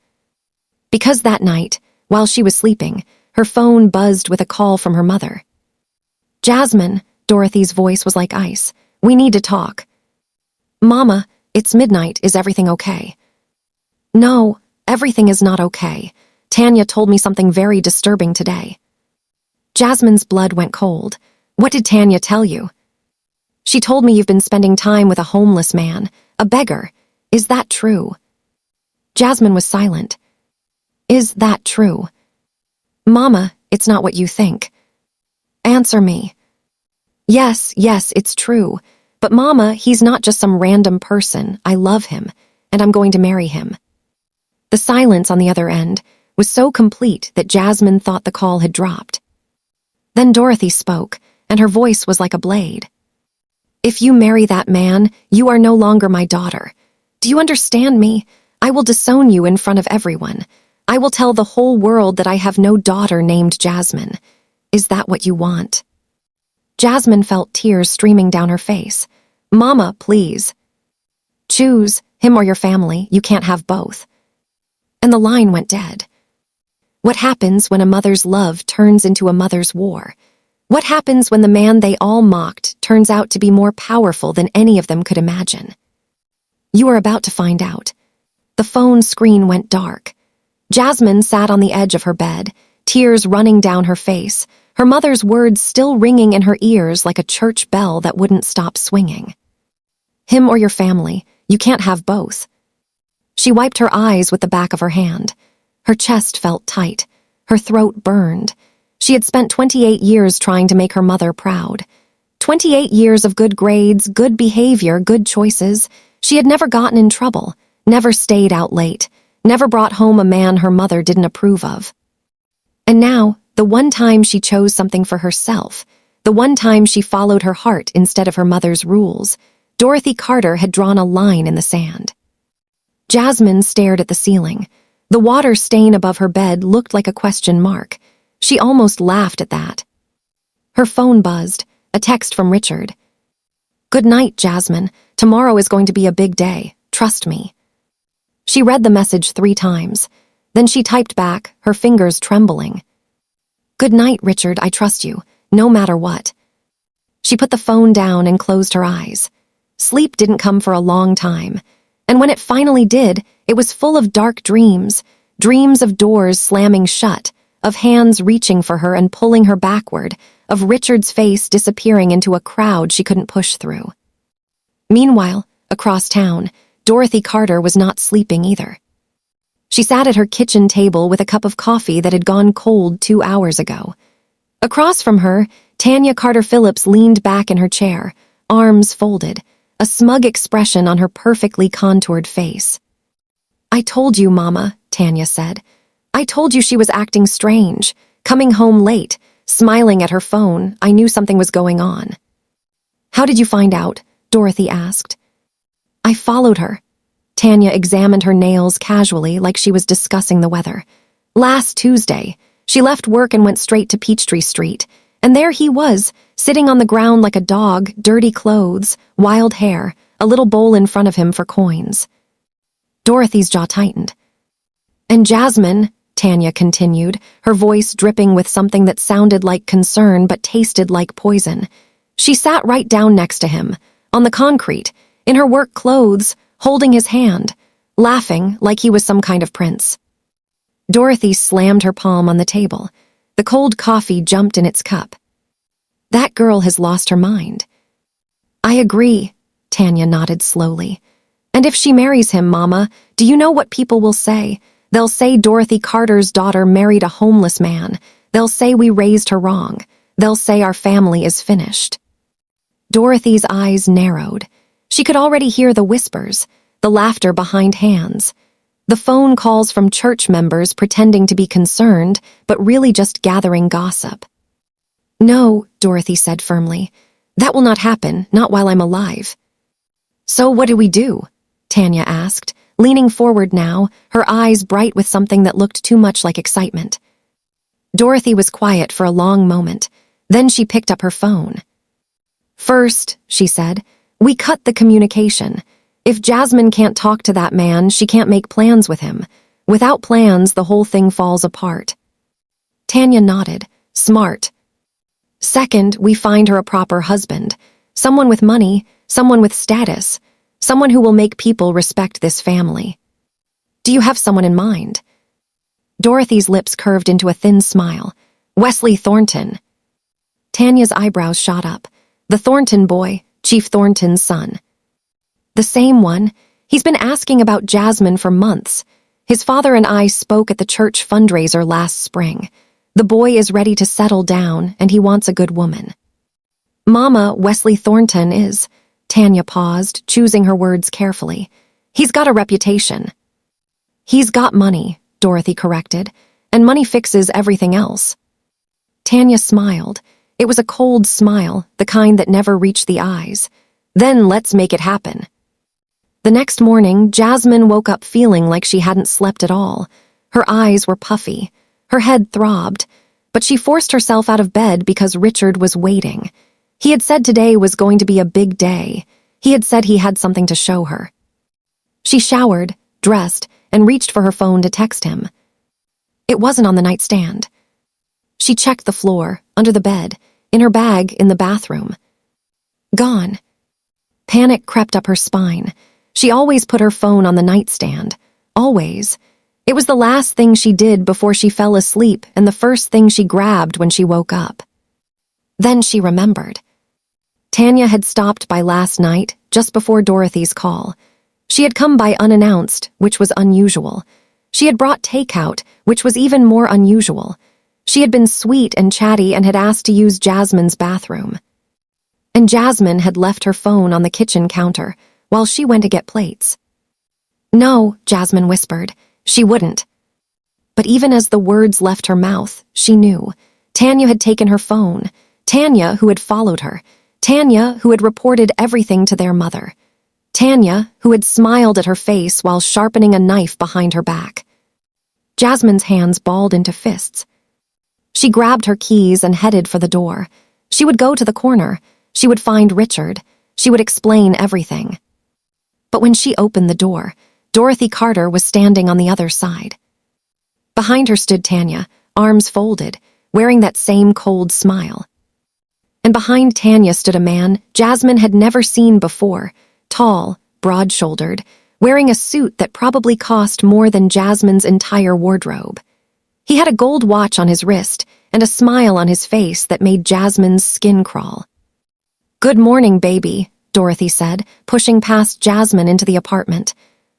Because that night, while she was sleeping, her phone buzzed with a call from her mother. Jasmine, Dorothy's voice was like ice. We need to talk. Mama, it's midnight. Is everything okay? No, everything is not okay. Tanya told me something very disturbing today. Jasmine's blood went cold. What did Tanya tell you? She told me you've been spending time with a homeless man, a beggar. Is that true? Jasmine was silent. Is that true? Mama, it's not what you think. Answer me. Yes, it's true. But Mama, he's not just some random person. I love him, and I'm going to marry him. The silence on the other end was so complete that Jasmine thought the call had dropped. Then Dorothy spoke, and her voice was like a blade. If you marry that man, you are no longer my daughter. Do you understand me? I will disown you in front of everyone. I will tell the whole world that I have no daughter named Jasmine. Is that what you want? Jasmine felt tears streaming down her face. Mama, please. Choose, him or your family. You can't have both. And the line went dead. What happens when a mother's love turns into a mother's war? What happens when the man they all mocked turns out to be more powerful than any of them could imagine? You are about to find out. The phone screen went dark. Jasmine sat on the edge of her bed, tears running down her face, her mother's words still ringing in her ears like a church bell that wouldn't stop swinging. Him or your family, you can't have both. She wiped her eyes with the back of her hand. Her chest felt tight. Her throat burned. She had spent 28 years trying to make her mother proud. 28 years of good grades, good behavior, good choices. She had never gotten in trouble, never stayed out late, never brought home a man her mother didn't approve of. And now, the one time she chose something for herself, the one time she followed her heart instead of her mother's rules, Dorothy Carter had drawn a line in the sand. Jasmine stared at the ceiling. The water stain above her bed looked like a question mark. She almost laughed at that. Her phone buzzed, a text from Richard. Good night, Jasmine. Tomorrow is going to be a big day. Trust me. She read the message 3 times. Then she typed back, her fingers trembling. Good night, Richard. I trust you, no matter what. She put the phone down and closed her eyes. Sleep didn't come for a long time. And when it finally did, it was full of dark dreams, dreams of doors slamming shut, of hands reaching for her and pulling her backward, of Richard's face disappearing into a crowd she couldn't push through. Meanwhile, across town, Dorothy Carter was not sleeping either. She sat at her kitchen table with a cup of coffee that had gone cold 2 hours ago. Across from her, Tanya Carter Phillips leaned back in her chair, arms folded, a smug expression on her perfectly contoured face. I told you, Mama, Tanya said. I told you she was acting strange, coming home late, smiling at her phone. I knew something was going on. How did you find out? Dorothy asked. I followed her. Tanya examined her nails casually like she was discussing the weather. Last Tuesday, she left work and went straight to Peachtree Street, and there he was, sitting on the ground like a dog, dirty clothes, wild hair, a little bowl in front of him for coins. Dorothy's jaw tightened. And Jasmine, Tanya continued, her voice dripping with something that sounded like concern but tasted like poison. She sat right down next to him, on the concrete, in her work clothes, holding his hand, laughing like he was some kind of prince. Dorothy slammed her palm on the table. The cold coffee jumped in its cup. That girl has lost her mind. I agree, Tanya nodded slowly. And if she marries him, Mama, do you know what people will say? They'll say Dorothy Carter's daughter married a homeless man. They'll say we raised her wrong. They'll say our family is finished. Dorothy's eyes narrowed. She could already hear the whispers, the laughter behind hands, the phone calls from church members pretending to be concerned, but really just gathering gossip. No, Dorothy said firmly. That will not happen, not while I'm alive. So what do we do? Tanya asked, leaning forward now, her eyes bright with something that looked too much like excitement. Dorothy was quiet for a long moment. Then she picked up her phone. First, she said, we cut the communication. If Jasmine can't talk to that man, she can't make plans with him. Without plans, the whole thing falls apart. Tanya nodded. Smart. Second, we find her a proper husband. Someone with money, someone with status, someone who will make people respect this family. Do you have someone in mind? Dorothy's lips curved into a thin smile. Wesley Thornton. Tanya's eyebrows shot up. The Thornton boy, Chief Thornton's son. The same one. He's been asking about Jasmine for months. His father and I spoke at the church fundraiser last spring. The boy is ready to settle down, and he wants a good woman. Mama, Wesley Thornton is... Tanya paused, choosing her words carefully. He's got a reputation. He's got money, Dorothy corrected, and money fixes everything else. Tanya smiled. It was a cold smile, the kind that never reached the eyes. Then let's make it happen. The next morning, Jasmine woke up feeling like she hadn't slept at all. Her eyes were puffy. Her head throbbed. But she forced herself out of bed because Richard was waiting. He had said today was going to be a big day. He had said he had something to show her. She showered, dressed, and reached for her phone to text him. It wasn't on the nightstand. She checked the floor, under the bed, in her bag in the bathroom. Gone. Panic crept up her spine. She always put her phone on the nightstand. Always. It was the last thing she did before she fell asleep and the first thing she grabbed when she woke up. Then she remembered. Tanya had stopped by last night, just before Dorothy's call. She had come by unannounced, which was unusual. She had brought takeout, which was even more unusual. She had been sweet and chatty and had asked to use Jasmine's bathroom. And Jasmine had left her phone on the kitchen counter while she went to get plates. No, Jasmine whispered. She wouldn't. But even as the words left her mouth, she knew. Tanya had taken her phone. Tanya, who had followed her. Tanya, who had reported everything to their mother. Tanya, who had smiled at her face while sharpening a knife behind her back. Jasmine's hands balled into fists. She grabbed her keys and headed for the door. She would go to the corner. She would find Richard. She would explain everything. But when she opened the door, Dorothy Carter was standing on the other side. Behind her stood Tanya, arms folded, wearing that same cold smile. And behind Tanya stood a man Jasmine had never seen before, tall, broad-shouldered, wearing a suit that probably cost more than Jasmine's entire wardrobe. He had a gold watch on his wrist and a smile on his face that made Jasmine's skin crawl. "Good morning, baby," Dorothy said, pushing past Jasmine into the apartment.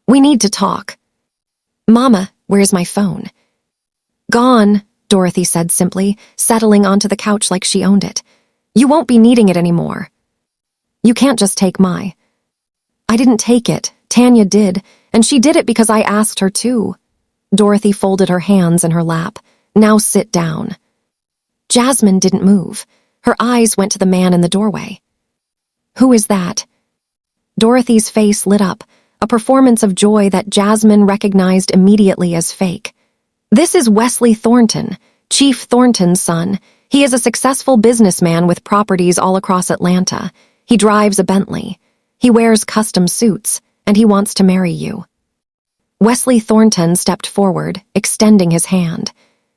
"We need to talk." "Mama, where's my phone?" "Gone," Dorothy said simply, settling onto the couch like she owned it. "You won't be needing it anymore." "You can't just take my..." "I didn't take it. Tanya did, and she did it because I asked her to." Dorothy folded her hands in her lap. "Now sit down." Jasmine didn't move. Her eyes went to the man in the doorway. "Who is that?" Dorothy's face lit up, a performance of joy that Jasmine recognized immediately as fake. "This is Wesley Thornton, Chief Thornton's son. He is a successful businessman with properties all across Atlanta. He drives a Bentley. He wears custom suits, and he wants to marry you." Wesley Thornton stepped forward, extending his hand.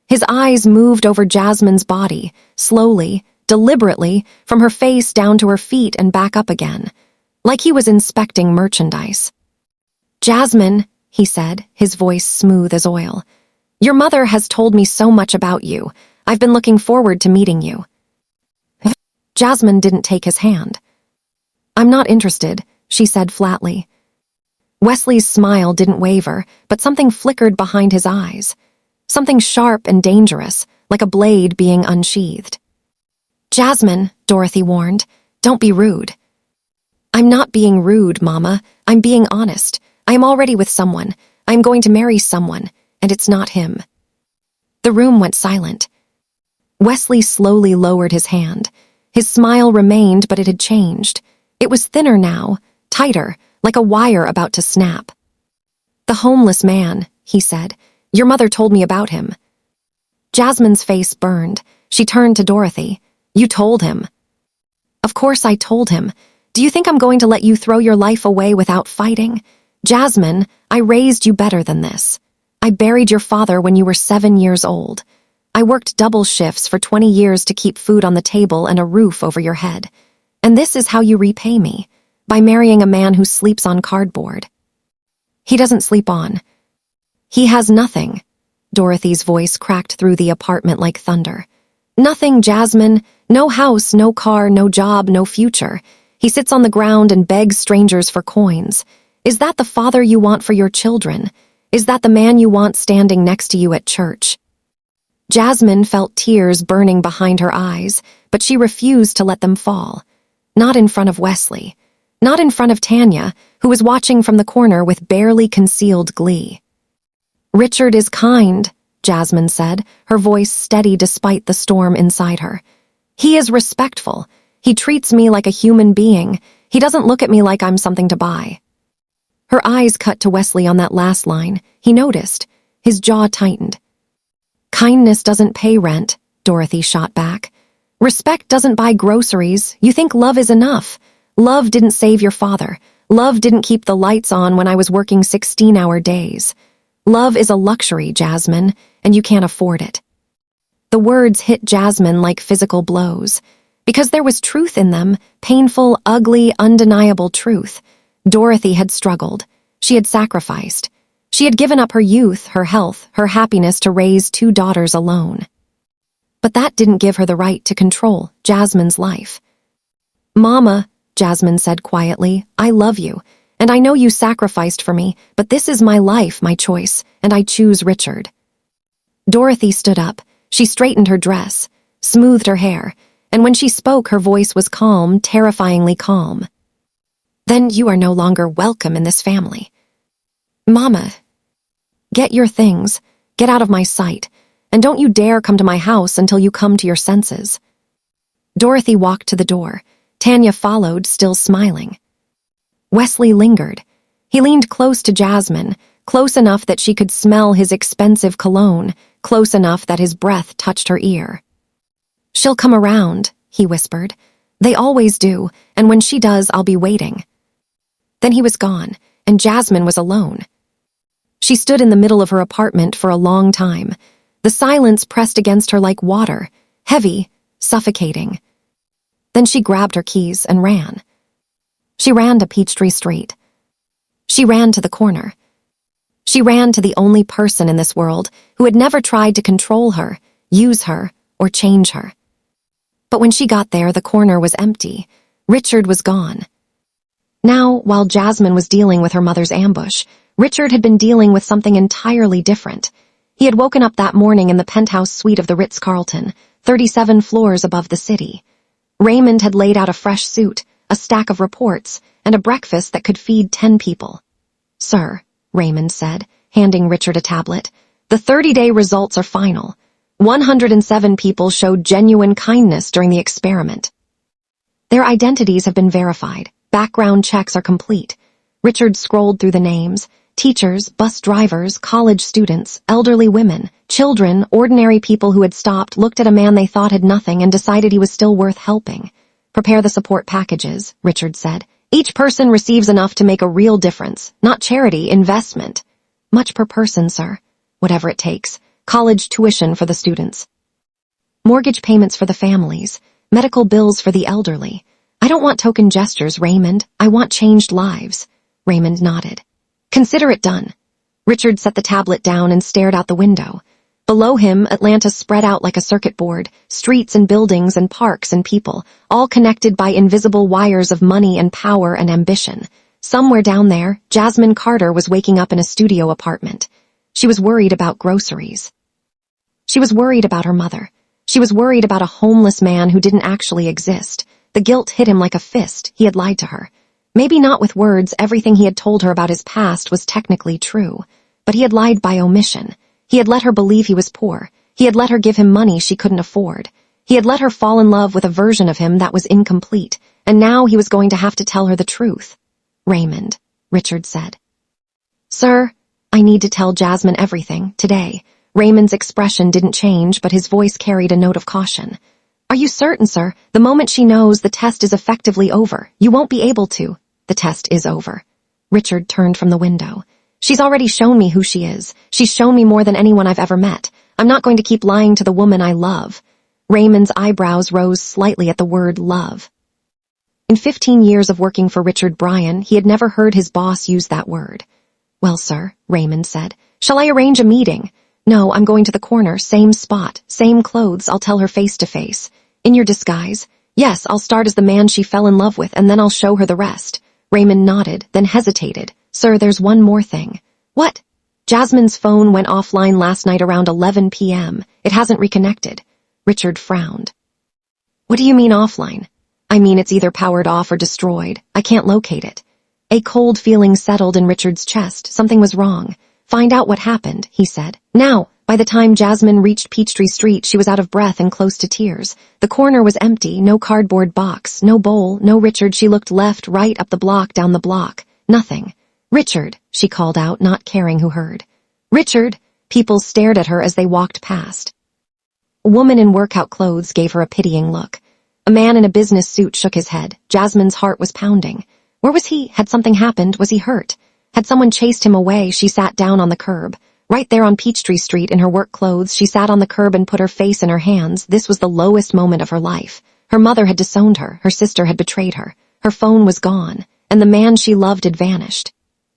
His eyes moved over Jasmine's body, slowly, deliberately, from her face down to her feet and back up again, like he was inspecting merchandise. "Jasmine," he said, his voice smooth as oil, "your mother has told me so much about you. I've been looking forward to meeting you. Jasmine didn't take his hand. I'm not interested, she said flatly. Wesley's smile didn't waver, but something flickered behind his eyes. Something sharp and dangerous, like a blade being unsheathed. Jasmine, Dorothy warned, don't be rude. I'm not being rude, Mama. I'm being honest. I am already with someone. I am going to marry someone, and it's not him. The room went silent. Wesley slowly lowered his hand. His smile remained, but it had changed. It was thinner now, tighter, like a wire about to snap. The homeless man, he said. Your mother told me about him. Jasmine's face burned. She turned to Dorothy. You told him. Of course I told him. Do you think I'm going to let you throw your life away without fighting? Jasmine, I raised you better than this. I buried your father when you were 7 years old. I worked double shifts for 20 years to keep food on the table and a roof over your head. And this is how you repay me, by marrying a man who sleeps on cardboard. He doesn't sleep on. He has nothing. Dorothy's voice cracked through the apartment like thunder. Nothing, Jasmine. No house, no car, no job, no future. He sits on the ground and begs strangers for coins. Is that the father you want for your children? Is that the man you want standing next to you at church? Jasmine felt tears burning behind her eyes, but she refused to let them fall. Not in front of Wesley. Not in front of Tanya, who was watching from the corner with barely concealed glee. Richard is kind, Jasmine said, her voice steady despite the storm inside her. He is respectful. He treats me like a human being. He doesn't look at me like I'm something to buy. Her eyes cut to Wesley on that last line. He noticed. His jaw tightened. Kindness doesn't pay rent, Dorothy shot back. Respect doesn't buy groceries. You think love is enough. Love didn't save your father. Love didn't keep the lights on when I was working 16-hour days. Love is a luxury, Jasmine, and you can't afford it. The words hit Jasmine like physical blows. Because there was truth in them, painful, ugly, undeniable truth. Dorothy had struggled. She had sacrificed. She had given up her youth, her health, her happiness to raise 2 daughters alone. But that didn't give her the right to control Jasmine's life. Mama, Jasmine said quietly, I love you, and I know you sacrificed for me, but this is my life, my choice, and I choose Richard. Dorothy stood up. She straightened her dress, smoothed her hair, and when she spoke, her voice was calm, terrifyingly calm. Then you are no longer welcome in this family. Mama, get your things, get out of my sight, and don't you dare come to my house until you come to your senses. Dorothy walked to the door. Tanya followed, still smiling. Wesley lingered. He leaned close to Jasmine, close enough that she could smell his expensive cologne, close enough that his breath touched her ear. She'll come around, he whispered. They always do, and when she does, I'll be waiting. Then he was gone, and Jasmine was alone. She stood in the middle of her apartment for a long time. The silence pressed against her like water, heavy, suffocating. Then she grabbed her keys and ran. She ran to Peachtree Street. She ran to the corner. She ran to the only person in this world who had never tried to control her, use her, or change her. But when she got there, the corner was empty. Richard was gone. Now, while Jasmine was dealing with her mother's ambush, Richard had been dealing with something entirely different. He had woken up that morning in the penthouse suite of the Ritz-Carlton, 37 floors above the city. Raymond had laid out a fresh suit, a stack of reports, and a breakfast that could feed 10 people. Sir, Raymond said, handing Richard a tablet, the 30-day results are final. 107 people showed genuine kindness during the experiment. Their identities have been verified. Background checks are complete. Richard scrolled through the names. Teachers, bus drivers, college students, elderly women, children, ordinary people who had stopped, looked at a man they thought had nothing and decided he was still worth helping. Prepare the support packages, Richard said. Each person receives enough to make a real difference, not charity, investment. Much per person, sir. Whatever it takes. College tuition for the students. Mortgage payments for the families. Medical bills for the elderly. I don't want token gestures, Raymond. I want changed lives. Raymond nodded. Consider it done. Richard set the tablet down and stared out the window. Below him, Atlanta spread out like a circuit board, streets and buildings and parks and people, all connected by invisible wires of money and power and ambition. Somewhere down there, Jasmine Carter was waking up in a studio apartment. She was worried about groceries. She was worried about her mother. She was worried about a homeless man who didn't actually exist. The guilt hit him like a fist. He had lied to her. Maybe not with words, everything he had told her about his past was technically true. But he had lied by omission. He had let her believe he was poor. He had let her give him money she couldn't afford. He had let her fall in love with a version of him that was incomplete, and now he was going to have to tell her the truth. Raymond, Richard said. Sir, I need to tell Jasmine everything, today. Raymond's expression didn't change, but his voice carried a note of caution. Are you certain, sir? The moment she knows, the test is effectively over. You won't be able to. The test is over. Richard turned from the window. She's already shown me who she is. She's shown me more than anyone I've ever met. I'm not going to keep lying to the woman I love. Raymond's eyebrows rose slightly at the word love. In 15 years of working for Richard Bryan, he had never heard his boss use that word. Well, sir, Raymond said, shall I arrange a meeting? No, I'm going to the corner, same spot, same clothes. I'll tell her face to face. In your disguise? Yes, I'll start as the man she fell in love with, and then I'll show her the rest. Raymond nodded, then hesitated. Sir, there's one more thing. What? Jasmine's phone went offline last night around 11 p.m. It hasn't reconnected. Richard frowned. What do you mean offline? I mean it's either powered off or destroyed. I can't locate it. A cold feeling settled in Richard's chest. Something was wrong. Find out what happened, he said. Now, by the time Jasmine reached Peachtree Street, she was out of breath and close to tears. The corner was empty, no cardboard box, no bowl, no Richard. She looked left, right, up the block, down the block. Nothing. Richard, she called out, not caring who heard. Richard! People stared at her as they walked past. A woman in workout clothes gave her a pitying look. A man in a business suit shook his head. Jasmine's heart was pounding. Where was he? Had something happened? Was he hurt? Had someone chased him away? She sat down on the curb. Right there on Peachtree Street in her work clothes, she sat on the curb and put her face in her hands. This was the lowest moment of her life. Her mother had disowned her. Her sister had betrayed her. Her phone was gone, and the man she loved had vanished.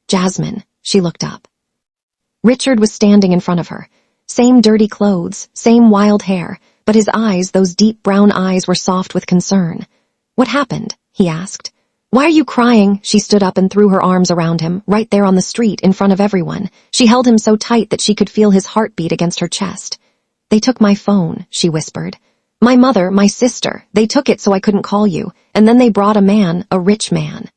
Jasmine, she looked up. Richard was standing in front of her. Same dirty clothes, same wild hair, but his eyes, those deep brown eyes, were soft with concern. What happened? He asked. Why are you crying? She stood up and threw her arms around him, right there on the street, in front of everyone. She held him so tight that she could feel his heartbeat against her chest. They took my phone, she whispered. My mother, my sister, they took it so I couldn't call you, and then they brought a man, a rich man.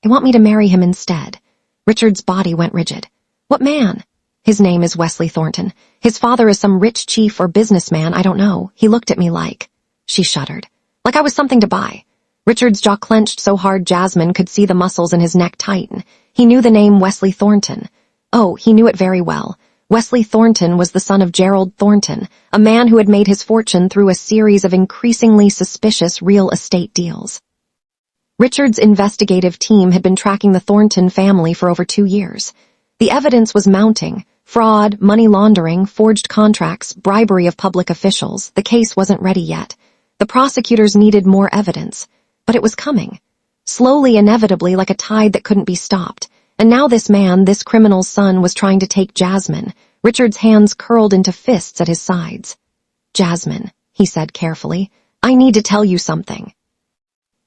They want me to marry him instead. Richard's body went rigid. What man? His name is Wesley Thornton. His father is some rich chief or businessman, I don't know. He looked at me like... She shuddered. Like I was something to buy. Richard's jaw clenched so hard Jasmine could see the muscles in his neck tighten. He knew the name Wesley Thornton. Oh, he knew it very well. Wesley Thornton was the son of Gerald Thornton, a man who had made his fortune through a series of increasingly suspicious real estate deals. Richard's investigative team had been tracking the Thornton family for over 2 years. The evidence was mounting. Fraud, money laundering, forged contracts, bribery of public officials. The case wasn't ready yet. The prosecutors needed more evidence. But it was coming. Slowly, inevitably, like a tide that couldn't be stopped. And now this man, this criminal's son, was trying to take Jasmine. Richard's hands curled into fists at his sides. Jasmine, he said carefully, I need to tell you something.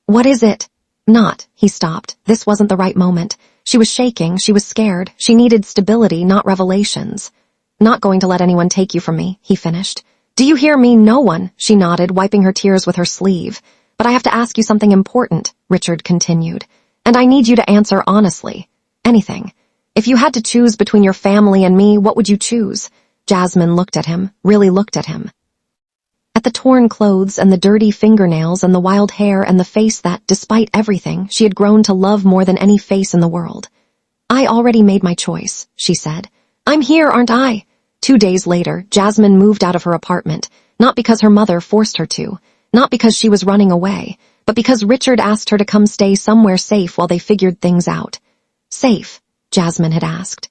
What is it? Not, he stopped. This wasn't the right moment. She was shaking, she was scared. She needed stability, not revelations. Not going to let anyone take you from me, he finished. Do you hear me? No one, she nodded, wiping her tears with her sleeve. But I have to ask you something important, Richard continued. And I need you to answer honestly. Anything. If you had to choose between your family and me, what would you choose? Jasmine looked at him, really looked at him. At the torn clothes and the dirty fingernails and the wild hair and the face that, despite everything, she had grown to love more than any face in the world. I already made my choice, she said. I'm here, aren't I? 2 days later, Jasmine moved out of her apartment, not because her mother forced her to, not because she was running away, but because Richard asked her to come stay somewhere safe while they figured things out. Safe, Jasmine had asked.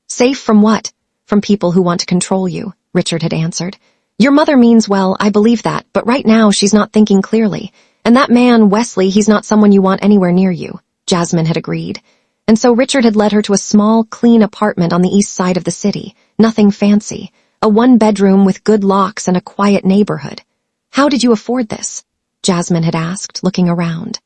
Safe from what? From people who want to control you, Richard had answered. Your mother means well, I believe that, but right now she's not thinking clearly. And that man, Wesley, he's not someone you want anywhere near you, Jasmine had agreed. And so Richard had led her to a small, clean apartment on the east side of the city. Nothing fancy. A one-bedroom with good locks and a quiet neighborhood. How did you afford this? Jasmine had asked, looking around.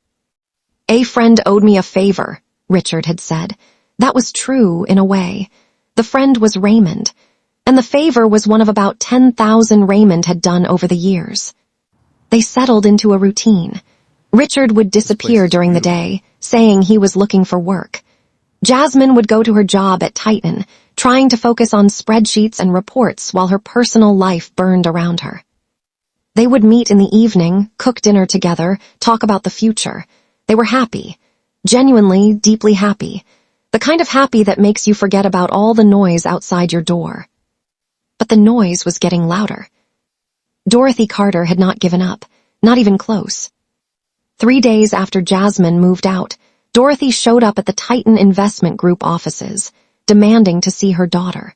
A friend owed me a favor, Richard had said. That was true, in a way. The friend was Raymond, and the favor was one of about 10,000 Raymond had done over the years. They settled into a routine. Richard would disappear during the day, saying he was looking for work. Jasmine would go to her job at Titan, trying to focus on spreadsheets and reports while her personal life burned around her. They would meet in the evening, cook dinner together, talk about the future. They were happy. Genuinely, deeply happy. The kind of happy that makes you forget about all the noise outside your door. But the noise was getting louder. Dorothy Carter had not given up, not even close. 3 days after Jasmine moved out, Dorothy showed up at the Titan Investment Group offices, demanding to see her daughter.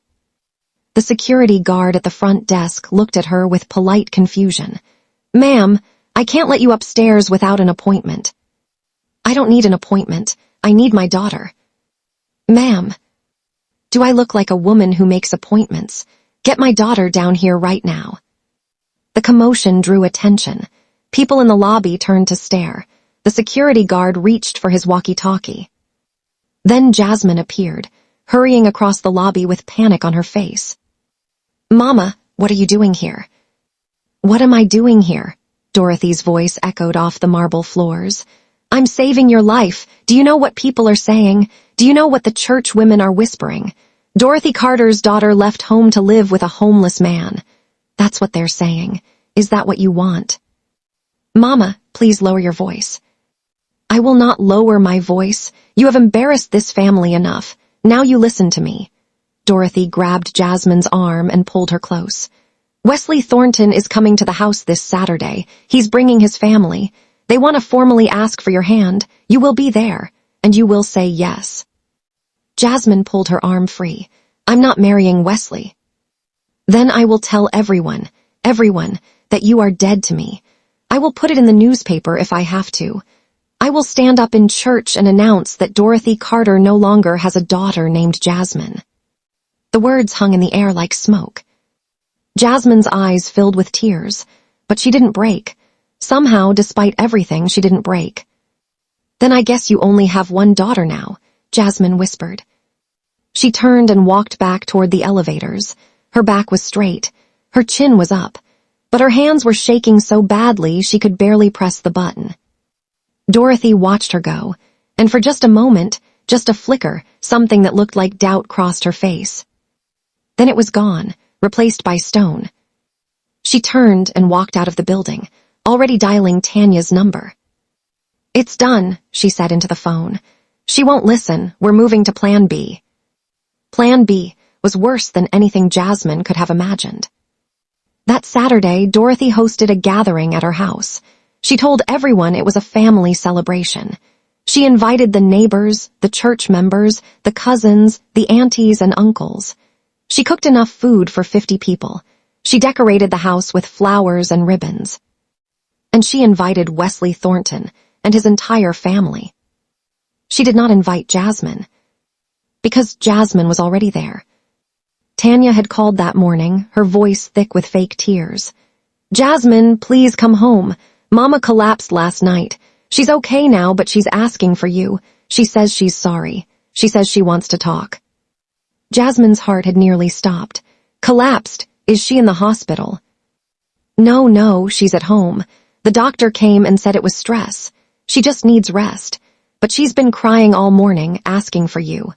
The security guard at the front desk looked at her with polite confusion. "Ma'am, I can't let you upstairs without an appointment." "I don't need an appointment. I need my daughter." "Ma'am, do I look like a woman who makes appointments? Get my daughter down here right now." The commotion drew attention. People in the lobby turned to stare. The security guard reached for his walkie-talkie. Then Jasmine appeared, hurrying across the lobby with panic on her face. "Mama, what are you doing here?" "What am I doing here?" Dorothy's voice echoed off the marble floors. "I'm saving your life. Do you know what people are saying? Do you know what the church women are whispering? Dorothy Carter's daughter left home to live with a homeless man. That's what they're saying. Is that what you want?" "Mama, please lower your voice." "I will not lower my voice. You have embarrassed this family enough. Now you listen to me." Dorothy grabbed Jasmine's arm and pulled her close. "Wesley Thornton is coming to the house this Saturday. He's bringing his family. They want to formally ask for your hand. You will be there, and you will say yes." Jasmine pulled her arm free. "I'm not marrying Wesley." "Then I will tell everyone, that you are dead to me. I will put it in the newspaper if I have to. I will stand up in church and announce that Dorothy Carter no longer has a daughter named Jasmine." The words hung in the air like smoke. Jasmine's eyes filled with tears, but she didn't break. Somehow, despite everything, she didn't break. "Then I guess you only have one daughter now," Jasmine whispered. She turned and walked back toward the elevators. Her back was straight. Her chin was up. But her hands were shaking so badly she could barely press the button. Dorothy watched her go, and for just a moment, just a flicker, something that looked like doubt crossed her face. Then it was gone, replaced by stone. She turned and walked out of the building, already dialing Tanya's number. "It's done," she said into the phone. "She won't listen. We're moving to Plan B." Plan B was worse than anything Jasmine could have imagined. That Saturday, Dorothy hosted a gathering at her house. She told everyone it was a family celebration. She invited the neighbors, the church members, the cousins, the aunties and uncles. She cooked enough food for 50 people. She decorated the house with flowers and ribbons. And she invited Wesley Thornton and his entire family. She did not invite Jasmine, because Jasmine was already there. Tanya had called that morning, her voice thick with fake tears. "Jasmine, please come home. Mama collapsed last night. She's okay now, but she's asking for you. She says she's sorry. She says she wants to talk." Jasmine's heart had nearly stopped. "Collapsed? Is she in the hospital?" No, she's at home. The doctor came and said it was stress. She just needs rest. But she's been crying all morning, asking for you."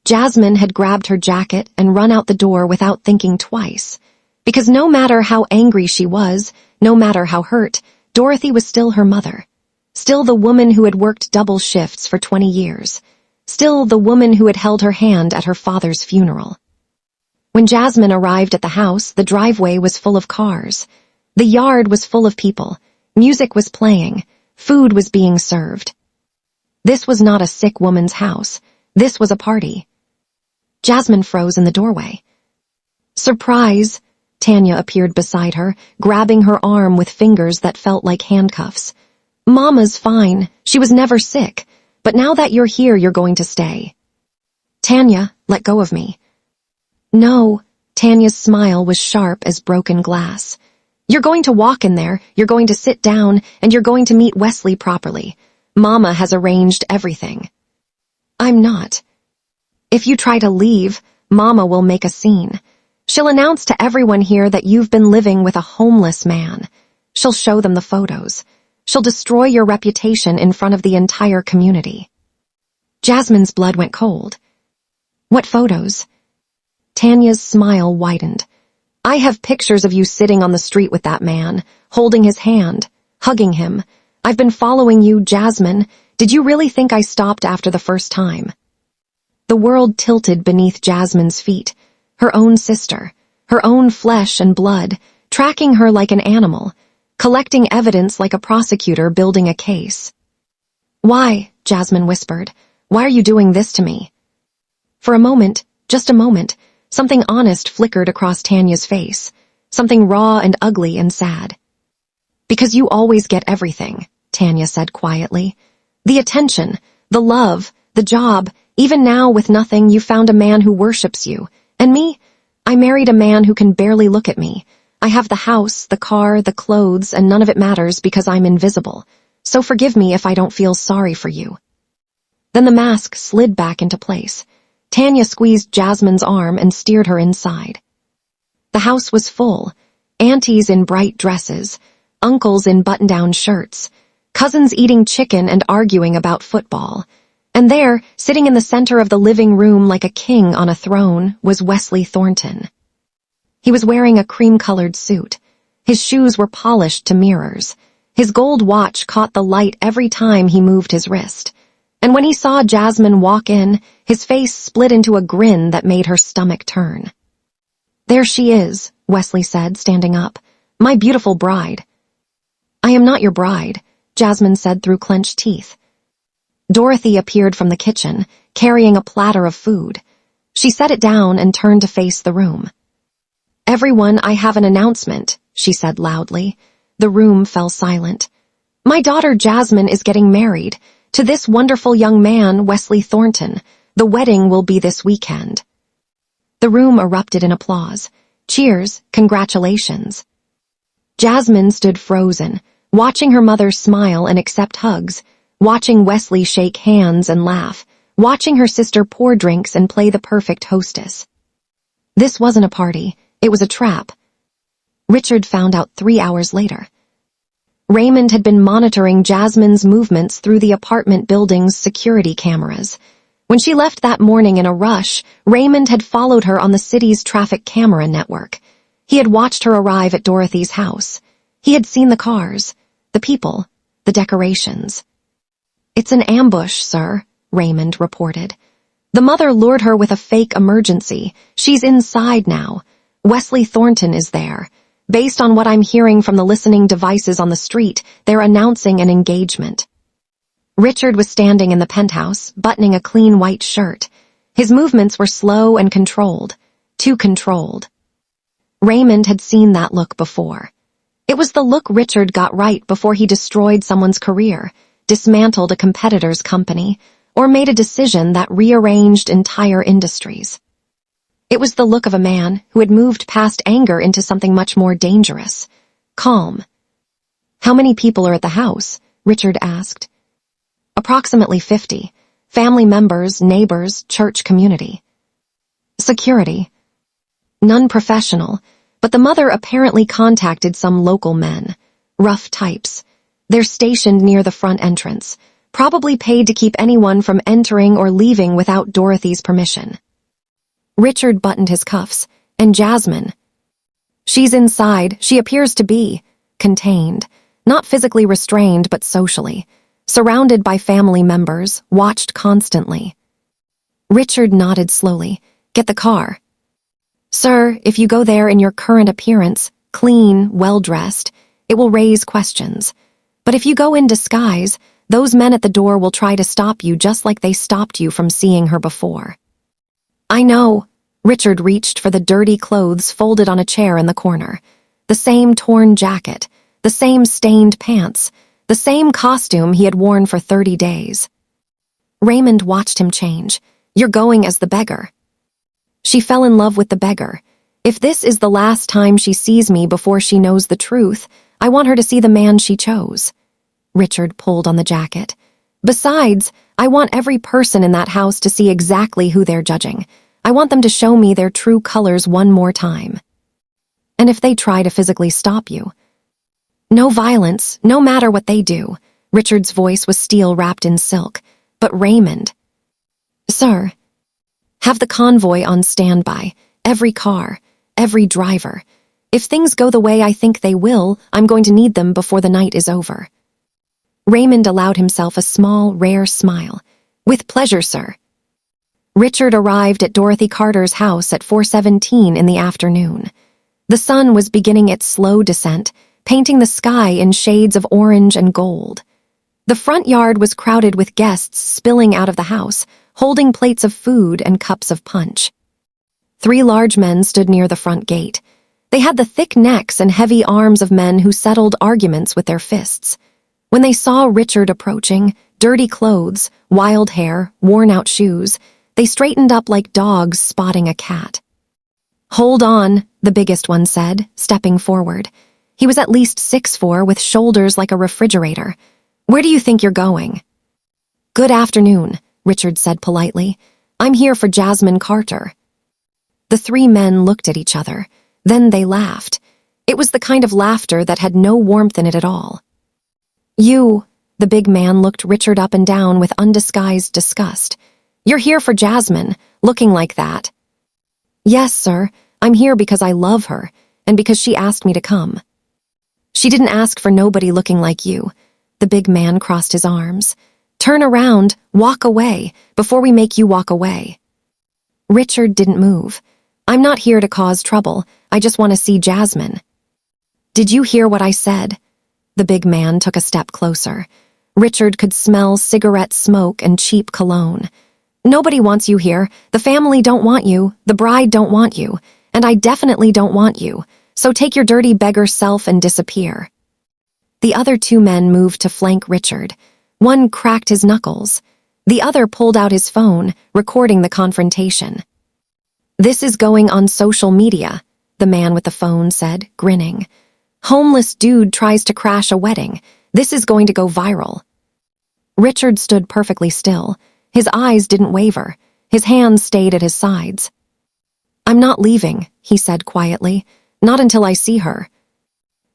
Jasmine had grabbed her jacket and run out the door without thinking twice. Because no matter how angry she was, no matter how hurt, Dorothy was still her mother. Still the woman who had worked double shifts for 20 years. Still the woman who had held her hand at her father's funeral. When Jasmine arrived at the house, the driveway was full of cars. The yard was full of people. Music was playing. Food was being served. This was not a sick woman's house. This was a party. Jasmine froze in the doorway. "Surprise!" Tanya appeared beside her, grabbing her arm with fingers that felt like handcuffs. "Mama's fine. She was never sick. But now that you're here, you're going to stay." "Tanya, let go of me." "No," Tanya's smile was sharp as broken glass. You're going to walk in there, you're going to sit down, and you're going to meet Wesley properly. Mama has arranged everything. I'm not. If you try to leave, Mama will make a scene. She'll announce to everyone here that you've been living with a homeless man. She'll show them the photos. She'll destroy your reputation in front of the entire community. Jasmine's blood went cold. What photos? Tanya's smile widened. I have pictures of you sitting on the street with that man, holding his hand, hugging him. I've been following you, Jasmine. Did you really think I stopped after the first time? The world tilted beneath Jasmine's feet. Her own sister, her own flesh and blood, tracking her like an animal, collecting evidence like a prosecutor building a case. Why? Jasmine whispered. Why are you doing this to me? For a moment, just a moment, something honest flickered across Tanya's face, something raw and ugly and sad. Because you always get everything, Tanya said quietly. The attention, the love, the job, even now with nothing you found a man who worships you. And me? I married a man who can barely look at me. I have the house, the car, the clothes, and none of it matters because I'm invisible. So forgive me if I don't feel sorry for you. Then the mask slid back into place. Tanya squeezed Jasmine's arm and steered her inside. The house was full. Aunties in bright dresses, uncles in button-down shirts, cousins eating chicken and arguing about football. And there, sitting in the center of the living room like a king on a throne, was Wesley Thornton. He was wearing a cream-colored suit. His shoes were polished to mirrors. His gold watch caught the light every time he moved his wrist. And when he saw Jasmine walk in, his face split into a grin that made her stomach turn. There she is, Wesley said, standing up. My beautiful bride. I am not your bride, Jasmine said through clenched teeth. Dorothy appeared from the kitchen, carrying a platter of food. She set it down and turned to face the room. Everyone, I have an announcement, she said loudly. The room fell silent. My daughter Jasmine is getting married to this wonderful young man, Wesley Thornton. The wedding will be this weekend. The room erupted in applause. Cheers, congratulations. Jasmine stood frozen, watching her mother smile and accept hugs, watching Wesley shake hands and laugh, watching her sister pour drinks and play the perfect hostess. This wasn't a party, it was a trap. Richard found out 3 hours later. Raymond had been monitoring Jasmine's movements through the apartment building's security cameras. When she left that morning in a rush, Raymond had followed her on the city's traffic camera network. He had watched her arrive at Dorothy's house. He had seen the cars, the people, the decorations. It's an ambush, sir, Raymond reported. The mother lured her with a fake emergency. She's inside now. Wesley Thornton is there. Based on what I'm hearing from the listening devices on the street, they're announcing an engagement. Richard was standing in the penthouse, buttoning a clean white shirt. His movements were slow and controlled. Too controlled. Raymond had seen that look before. It was the look Richard got right before he destroyed someone's career, dismantled a competitor's company, or made a decision that rearranged entire industries. It was the look of a man who had moved past anger into something much more dangerous. Calm. How many people are at the house? Richard asked. Approximately 50. Family members, neighbors, church community. Security. None professional, but the mother apparently contacted some local men. Rough types. They're stationed near the front entrance, probably paid to keep anyone from entering or leaving without Dorothy's permission. Richard buttoned his cuffs, and Jasmine. She's inside, she appears to be, contained, not physically restrained but socially, surrounded by family members, watched constantly. Richard nodded slowly. Get the car. Sir, if you go there in your current appearance, clean, well-dressed, it will raise questions. But if you go in disguise, those men at the door will try to stop you just like they stopped you from seeing her before. I know. Richard reached for the dirty clothes folded on a chair in the corner. The same torn jacket, the same stained pants, the same costume he had worn for 30 days. Raymond watched him change. You're going as the beggar. She fell in love with the beggar. If this is the last time she sees me before she knows the truth, I want her to see the man she chose. Richard pulled on the jacket. Besides, I want every person in that house to see exactly who they're judging. I want them to show me their true colors one more time. And if they try to physically stop you, no violence, no matter what they do. Richard's voice was steel wrapped in silk. But Raymond. Sir, have the convoy on standby, every car, every driver. If things go the way I think they will, I'm going to need them before the night is over. Raymond allowed himself a small, rare smile. With pleasure, sir. Richard arrived at Dorothy Carter's house at 4:17 in the afternoon. The sun was beginning its slow descent, painting the sky in shades of orange and gold. The front yard was crowded with guests spilling out of the house, holding plates of food and cups of punch. 3 large men stood near the front gate. They had the thick necks and heavy arms of men who settled arguments with their fists. When they saw Richard approaching, dirty clothes, wild hair, worn-out shoes, they straightened up like dogs spotting a cat. "Hold on," the biggest one said, stepping forward. He was at least 6'4", with shoulders like a refrigerator. "Where do you think you're going?" "Good afternoon," Richard said politely. "I'm here for Jasmine Carter." The 3 men looked at each other. Then they laughed. It was the kind of laughter that had no warmth in it at all. "You," the big man looked Richard up and down with undisguised disgust. "You're here for Jasmine, looking like that." "Yes, sir. I'm here because I love her, and because she asked me to come." "She didn't ask for nobody looking like you." The big man crossed his arms. "Turn around, walk away, before we make you walk away." Richard didn't move. "I'm not here to cause trouble. I just want to see Jasmine." "Did you hear what I said?" The big man took a step closer. Richard could smell cigarette smoke and cheap cologne. "Nobody wants you here. The family don't want you. The bride don't want you. And I definitely don't want you. So take your dirty beggar self and disappear." The other 2 men moved to flank Richard. One cracked his knuckles. The other pulled out his phone, recording the confrontation. "This is going on social media," the man with the phone said, grinning. "Homeless dude tries to crash a wedding. This is going to go viral." Richard stood perfectly still. His eyes didn't waver. His hands stayed at his sides. "I'm not leaving," he said quietly. "Not until I see her."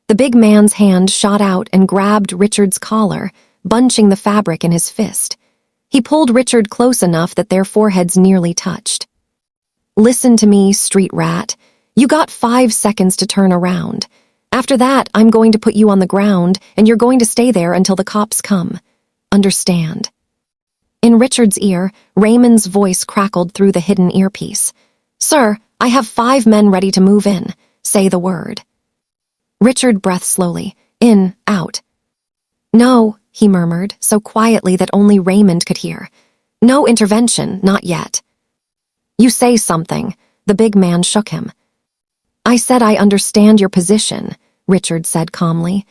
The big man's hand shot out and grabbed Richard's collar, bunching the fabric in his fist. He pulled Richard close enough that their foreheads nearly touched. "Listen to me, street rat. You got 5 seconds to turn around. After that, I'm going to put you on the ground, and you're going to stay there until the cops come. Understand?" In Richard's ear, Raymond's voice crackled through the hidden earpiece. "Sir, I have 5 men ready to move in. Say the word." Richard breathed slowly. In, out. "No," he murmured, so quietly that only Raymond could hear. "No intervention, not yet." "You say something." The big man shook him. "I said I understand your position," Richard said calmly.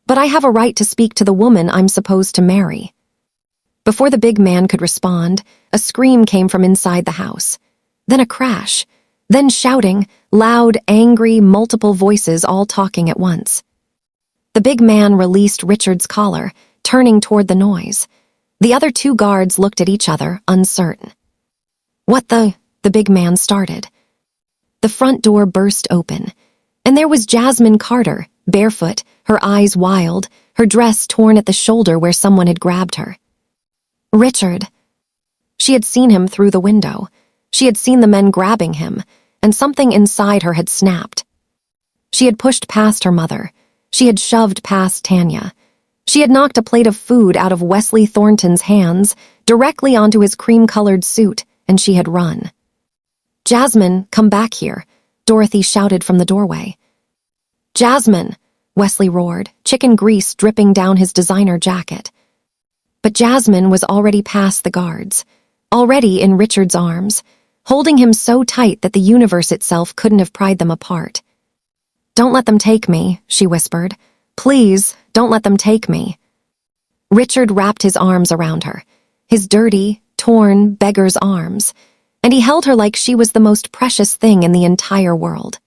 "But I have a right to speak to the woman I'm supposed to marry." Before the big man could respond, a scream came from inside the house. Then a crash. Then shouting, loud, angry, multiple voices all talking at once. The big man released Richard's collar, turning toward the noise. The other 2 guards looked at each other, uncertain. "What the big man started. The front door burst open, and there was Jasmine Carter, barefoot, her eyes wild, her dress torn at the shoulder where someone had grabbed her. "Richard." She had seen him through the window. She had seen the men grabbing him, and something inside her had snapped. She had pushed past her mother. She had shoved past Tanya. She had knocked a plate of food out of Wesley Thornton's hands, directly onto his cream-colored suit, and she had run. "Jasmine, come back here," Dorothy shouted from the doorway. "Jasmine," Wesley roared, chicken grease dripping down his designer jacket. But Jasmine was already past the guards, already in Richard's arms, holding him so tight that the universe itself couldn't have pried them apart. "Don't let them take me," she whispered. "Please, don't let them take me." Richard wrapped his arms around her, his dirty, torn, beggar's arms, and he held her like she was the most precious thing in the entire world.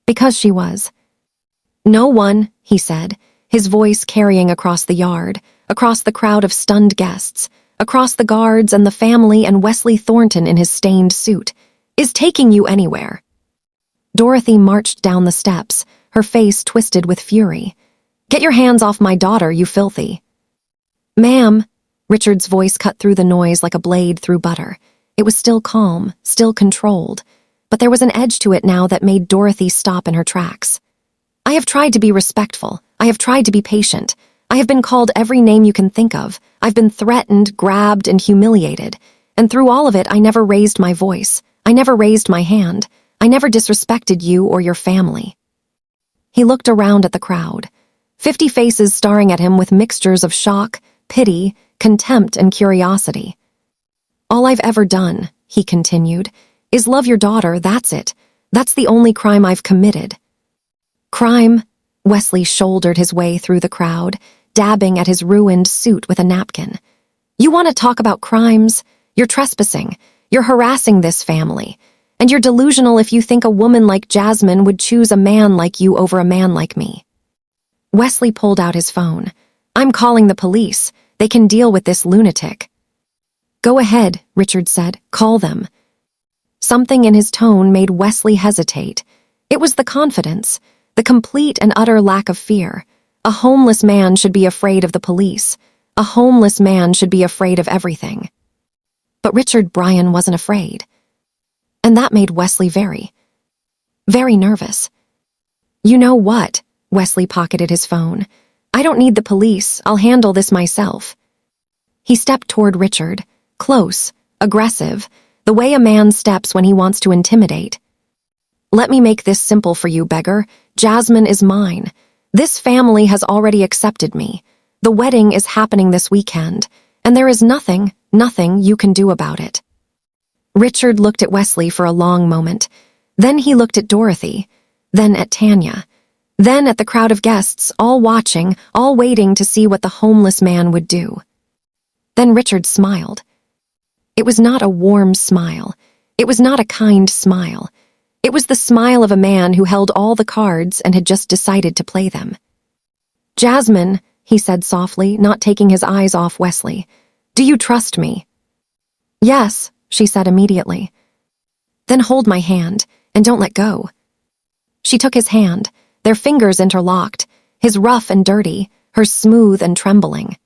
Because she was. No one, he said, his voice carrying across the yard, across the crowd of stunned guests, across the guards and the family and Wesley Thornton in his stained suit, is taking you anywhere. Dorothy marched down the steps, her face twisted with fury. Get your hands off my daughter, you filthy. Ma'am, Richard's voice cut through the noise like a blade through butter. It was still calm, still controlled, but there was an edge to it now that made Dorothy stop in her tracks. I have tried to be respectful. I have tried to be patient. I have been called every name you can think of. I've been threatened, grabbed, and humiliated. And through all of it, I never raised my voice. I never raised my hand. I never disrespected you or your family. He looked around at the crowd. 50 faces staring at him with mixtures of shock, pity, contempt, and curiosity. All I've ever done, he continued, is love your daughter, that's it. That's the only crime I've committed. Crime? Wesley shouldered his way through the crowd, dabbing at his ruined suit with a napkin. You want to talk about crimes? You're trespassing. You're harassing this family. And you're delusional if you think a woman like Jasmine would choose a man like you over a man like me. Wesley pulled out his phone. I'm calling the police. They can deal with this lunatic. Go ahead, Richard said. Call them. Something in his tone made Wesley hesitate. It was the confidence, the complete and utter lack of fear. A homeless man should be afraid of the police. A homeless man should be afraid of everything. But Richard Bryan wasn't afraid. And that made Wesley very nervous. You know what? Wesley pocketed his phone. I don't need the police. I'll handle this myself. He stepped toward Richard, close, aggressive, the way a man steps when he wants to intimidate. Let me make this simple for you, Beggar. Jasmine is mine. This family has already accepted me. The wedding is happening this weekend, and there is nothing you can do about it. Richard looked at Wesley for a long moment. Then he looked at Dorothy, then at Tanya, then at the crowd of guests, all watching, all waiting to see what the homeless man would do. Then Richard smiled. It was not a warm smile. It was not a kind smile. It was the smile of a man who held all the cards and had just decided to play them. Jasmine, he said softly, not taking his eyes off Wesley, do you trust me? Yes, she said immediately. Then hold my hand, and don't let go. She took his hand, their fingers interlocked, his rough and dirty, hers smooth and trembling.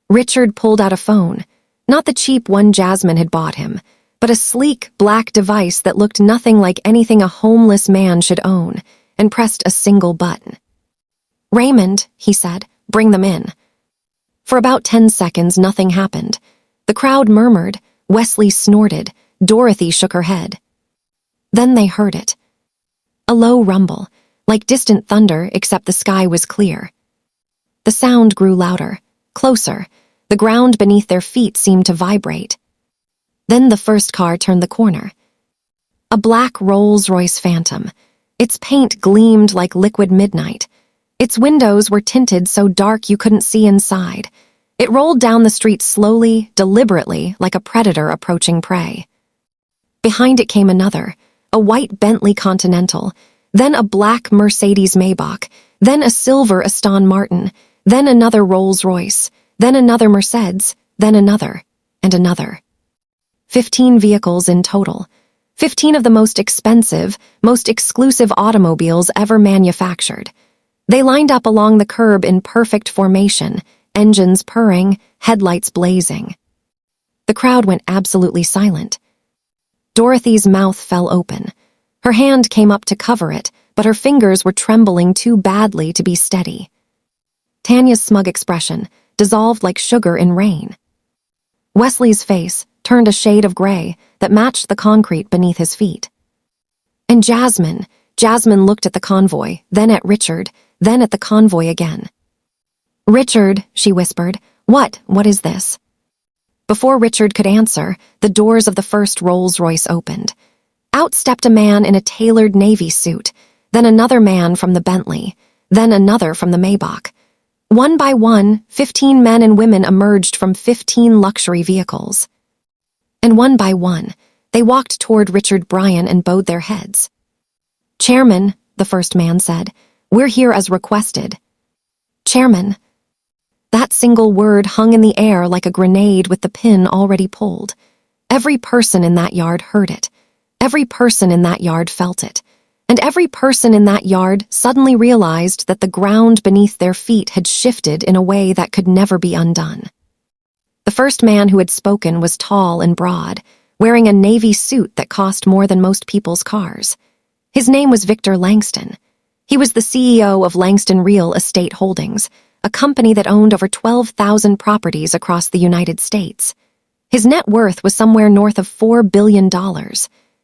Richard pulled out a phone, not the cheap one Jasmine had bought him, but a sleek, black device that looked nothing like anything a homeless man should own, and pressed a single button. Raymond, he said, bring them in. For about 10 seconds, nothing happened. The crowd murmured, Wesley snorted, Dorothy shook her head. Then they heard it. A low rumble, like distant thunder, except the sky was clear. The sound grew louder, closer. The ground beneath their feet seemed to vibrate. Then the first car turned the corner. A black Rolls-Royce Phantom. Its paint gleamed like liquid midnight. Its windows were tinted so dark you couldn't see inside. It rolled down the street slowly, deliberately, like a predator approaching prey. Behind it came another, a white Bentley Continental, then a black Mercedes Maybach, then a silver Aston Martin, then another Rolls-Royce, then another Mercedes, then another, and another. 15 vehicles in total. 15 of the most expensive, most exclusive automobiles ever manufactured. They lined up along the curb in perfect formation, engines purring, headlights blazing. The crowd went absolutely silent. Dorothy's mouth fell open. Her hand came up to cover it, but her fingers were trembling too badly to be steady. Tanya's smug expression dissolved like sugar in rain. Wesley's face turned a shade of gray that matched the concrete beneath his feet. And Jasmine looked at the convoy, then at Richard, then at the convoy again. Richard, she whispered, what is this? Before Richard could answer, the doors of the first Rolls-Royce opened. Out stepped a man in a tailored navy suit, then another man from the Bentley, then another from the Maybach. One by one, 15 men and women emerged from 15 luxury vehicles. And one by one, they walked toward Richard Bryan and bowed their heads. Chairman, the first man said. "We're here as requested." "Chairman." That single word hung in the air like a grenade with the pin already pulled. Every person in that yard heard it. Every person in that yard felt it. And every person in that yard suddenly realized that the ground beneath their feet had shifted in a way that could never be undone. The first man who had spoken was tall and broad, wearing a navy suit that cost more than most people's cars. His name was Victor Langston. He was the CEO of Langston Real Estate Holdings, a company that owned over 12,000 properties across the United States. His net worth was somewhere north of $4 billion,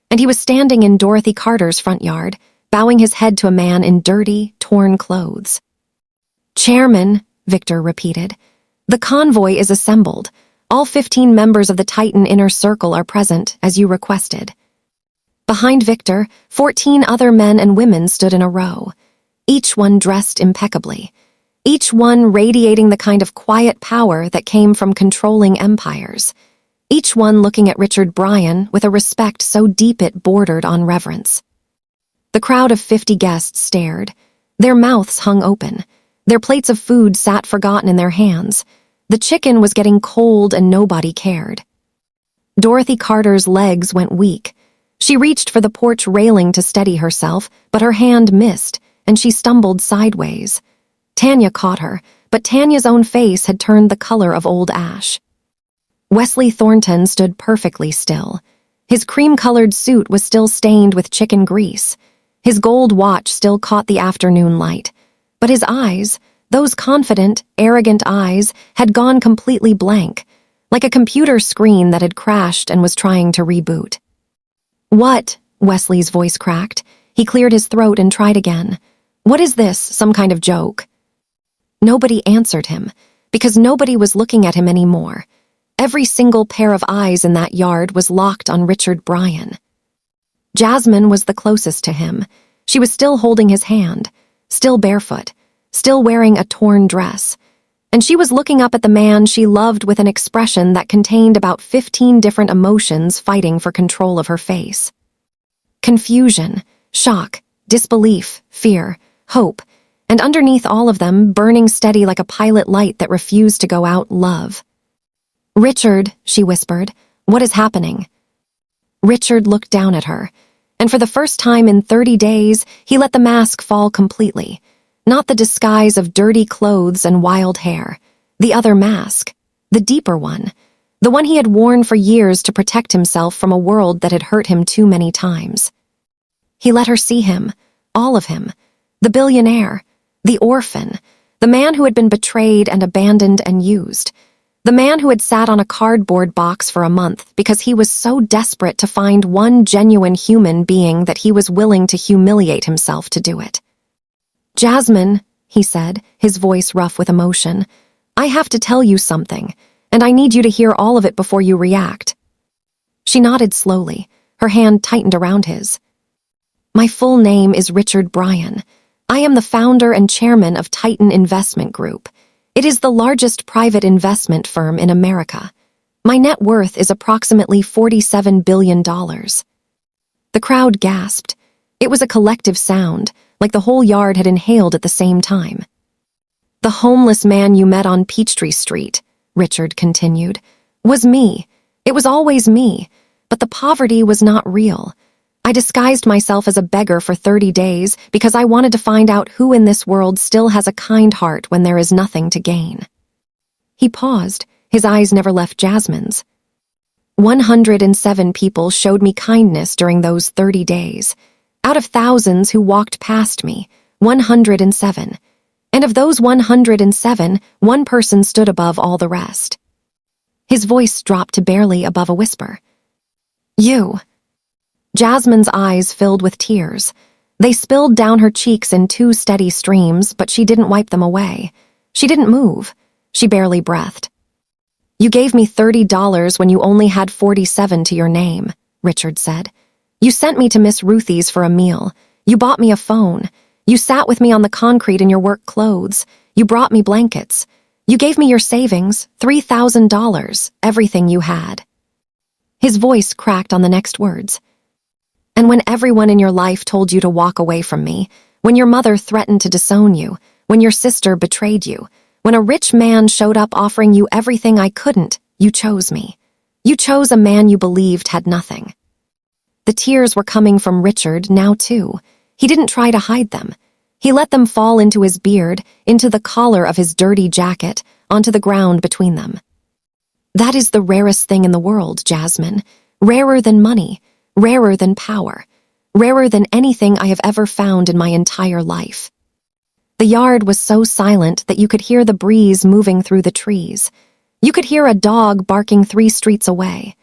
and he was standing in Dorothy Carter's front yard, bowing his head to a man in dirty, torn clothes. "Chairman," Victor repeated, "the convoy is assembled. All 15 members of the Titan Inner Circle are present, as you requested." Behind Victor, 14 other men and women stood in a row, each one dressed impeccably, each one radiating the kind of quiet power that came from controlling empires, each one looking at Richard Bryan with a respect so deep it bordered on reverence. The crowd of 50 guests stared. Their mouths hung open. Their plates of food sat forgotten in their hands. The chicken was getting cold and nobody cared. Dorothy Carter's legs went weak. She reached for the porch railing to steady herself, but her hand missed, and she stumbled sideways. Tanya caught her, but Tanya's own face had turned the color of old ash. Wesley Thornton stood perfectly still. His cream-colored suit was still stained with chicken grease. His gold watch still caught the afternoon light. But his eyes, those confident, arrogant eyes, had gone completely blank, like a computer screen that had crashed and was trying to reboot. "What?" Wesley's voice cracked. He cleared his throat and tried again. "What is this, some kind of joke?" Nobody answered him, because nobody was looking at him anymore. Every single pair of eyes in that yard was locked on Richard Bryan. Jasmine was the closest to him. She was still holding his hand, still barefoot, still wearing a torn dress, and she was looking up at the man she loved with an expression that contained about 15 different emotions fighting for control of her face. Confusion, shock, disbelief, fear, hope, and underneath all of them, burning steady like a pilot light that refused to go out, love. "Richard," she whispered, "what is happening?" Richard looked down at her, and for the first time in 30 days, he let the mask fall completely. Not the disguise of dirty clothes and wild hair. The other mask. The deeper one. The one he had worn for years to protect himself from a world that had hurt him too many times. He let her see him. All of him. The billionaire. The orphan. The man who had been betrayed and abandoned and used. The man who had sat on a cardboard box for a month because he was so desperate to find one genuine human being that he was willing to humiliate himself to do it. "Jasmine," he said, his voice rough with emotion, "I have to tell you something, and I need you to hear all of it before you react." She nodded slowly, her hand tightened around his. "My full name is Richard Bryan. I am the founder and chairman of Titan Investment Group. It is the largest private investment firm in America. My net worth is approximately $47 billion. The crowd gasped. It was a collective sound, like the whole yard had inhaled at the same time. "The homeless man you met on Peachtree Street," Richard continued, "was me. It was always me, but the poverty was not real. I disguised myself as a beggar for 30 days because I wanted to find out who in this world still has a kind heart when there is nothing to gain." He paused, his eyes never left Jasmine's. 107 people showed me kindness during those 30 days. Out of thousands who walked past me, 107. And of those 107, one person stood above all the rest. His voice dropped to barely above a whisper. "You." Jasmine's eyes filled with tears. They spilled down her cheeks in 2 steady streams, but she didn't wipe them away. She didn't move. She barely breathed. "You gave me $30 when you only had 47 to your name," Richard said. "You sent me to Miss Ruthie's for a meal. You bought me a phone. You sat with me on the concrete in your work clothes. You brought me blankets. You gave me your savings, $3,000, everything you had." His voice cracked on the next words. And when everyone in your life told you to walk away from me, when your mother threatened to disown you, when your sister betrayed you, when a rich man showed up offering you everything I couldn't, you chose me. You chose a man you believed had nothing. The tears were coming from Richard now too. He didn't try to hide them. He let them fall into his beard, into the collar of his dirty jacket, onto the ground between them. That is the rarest thing in the world, Jasmine. Rarer than money, rarer than power, rarer than anything I have ever found in my entire life. The yard was so silent that you could hear the breeze moving through the trees. You could hear a dog barking 3 streets away.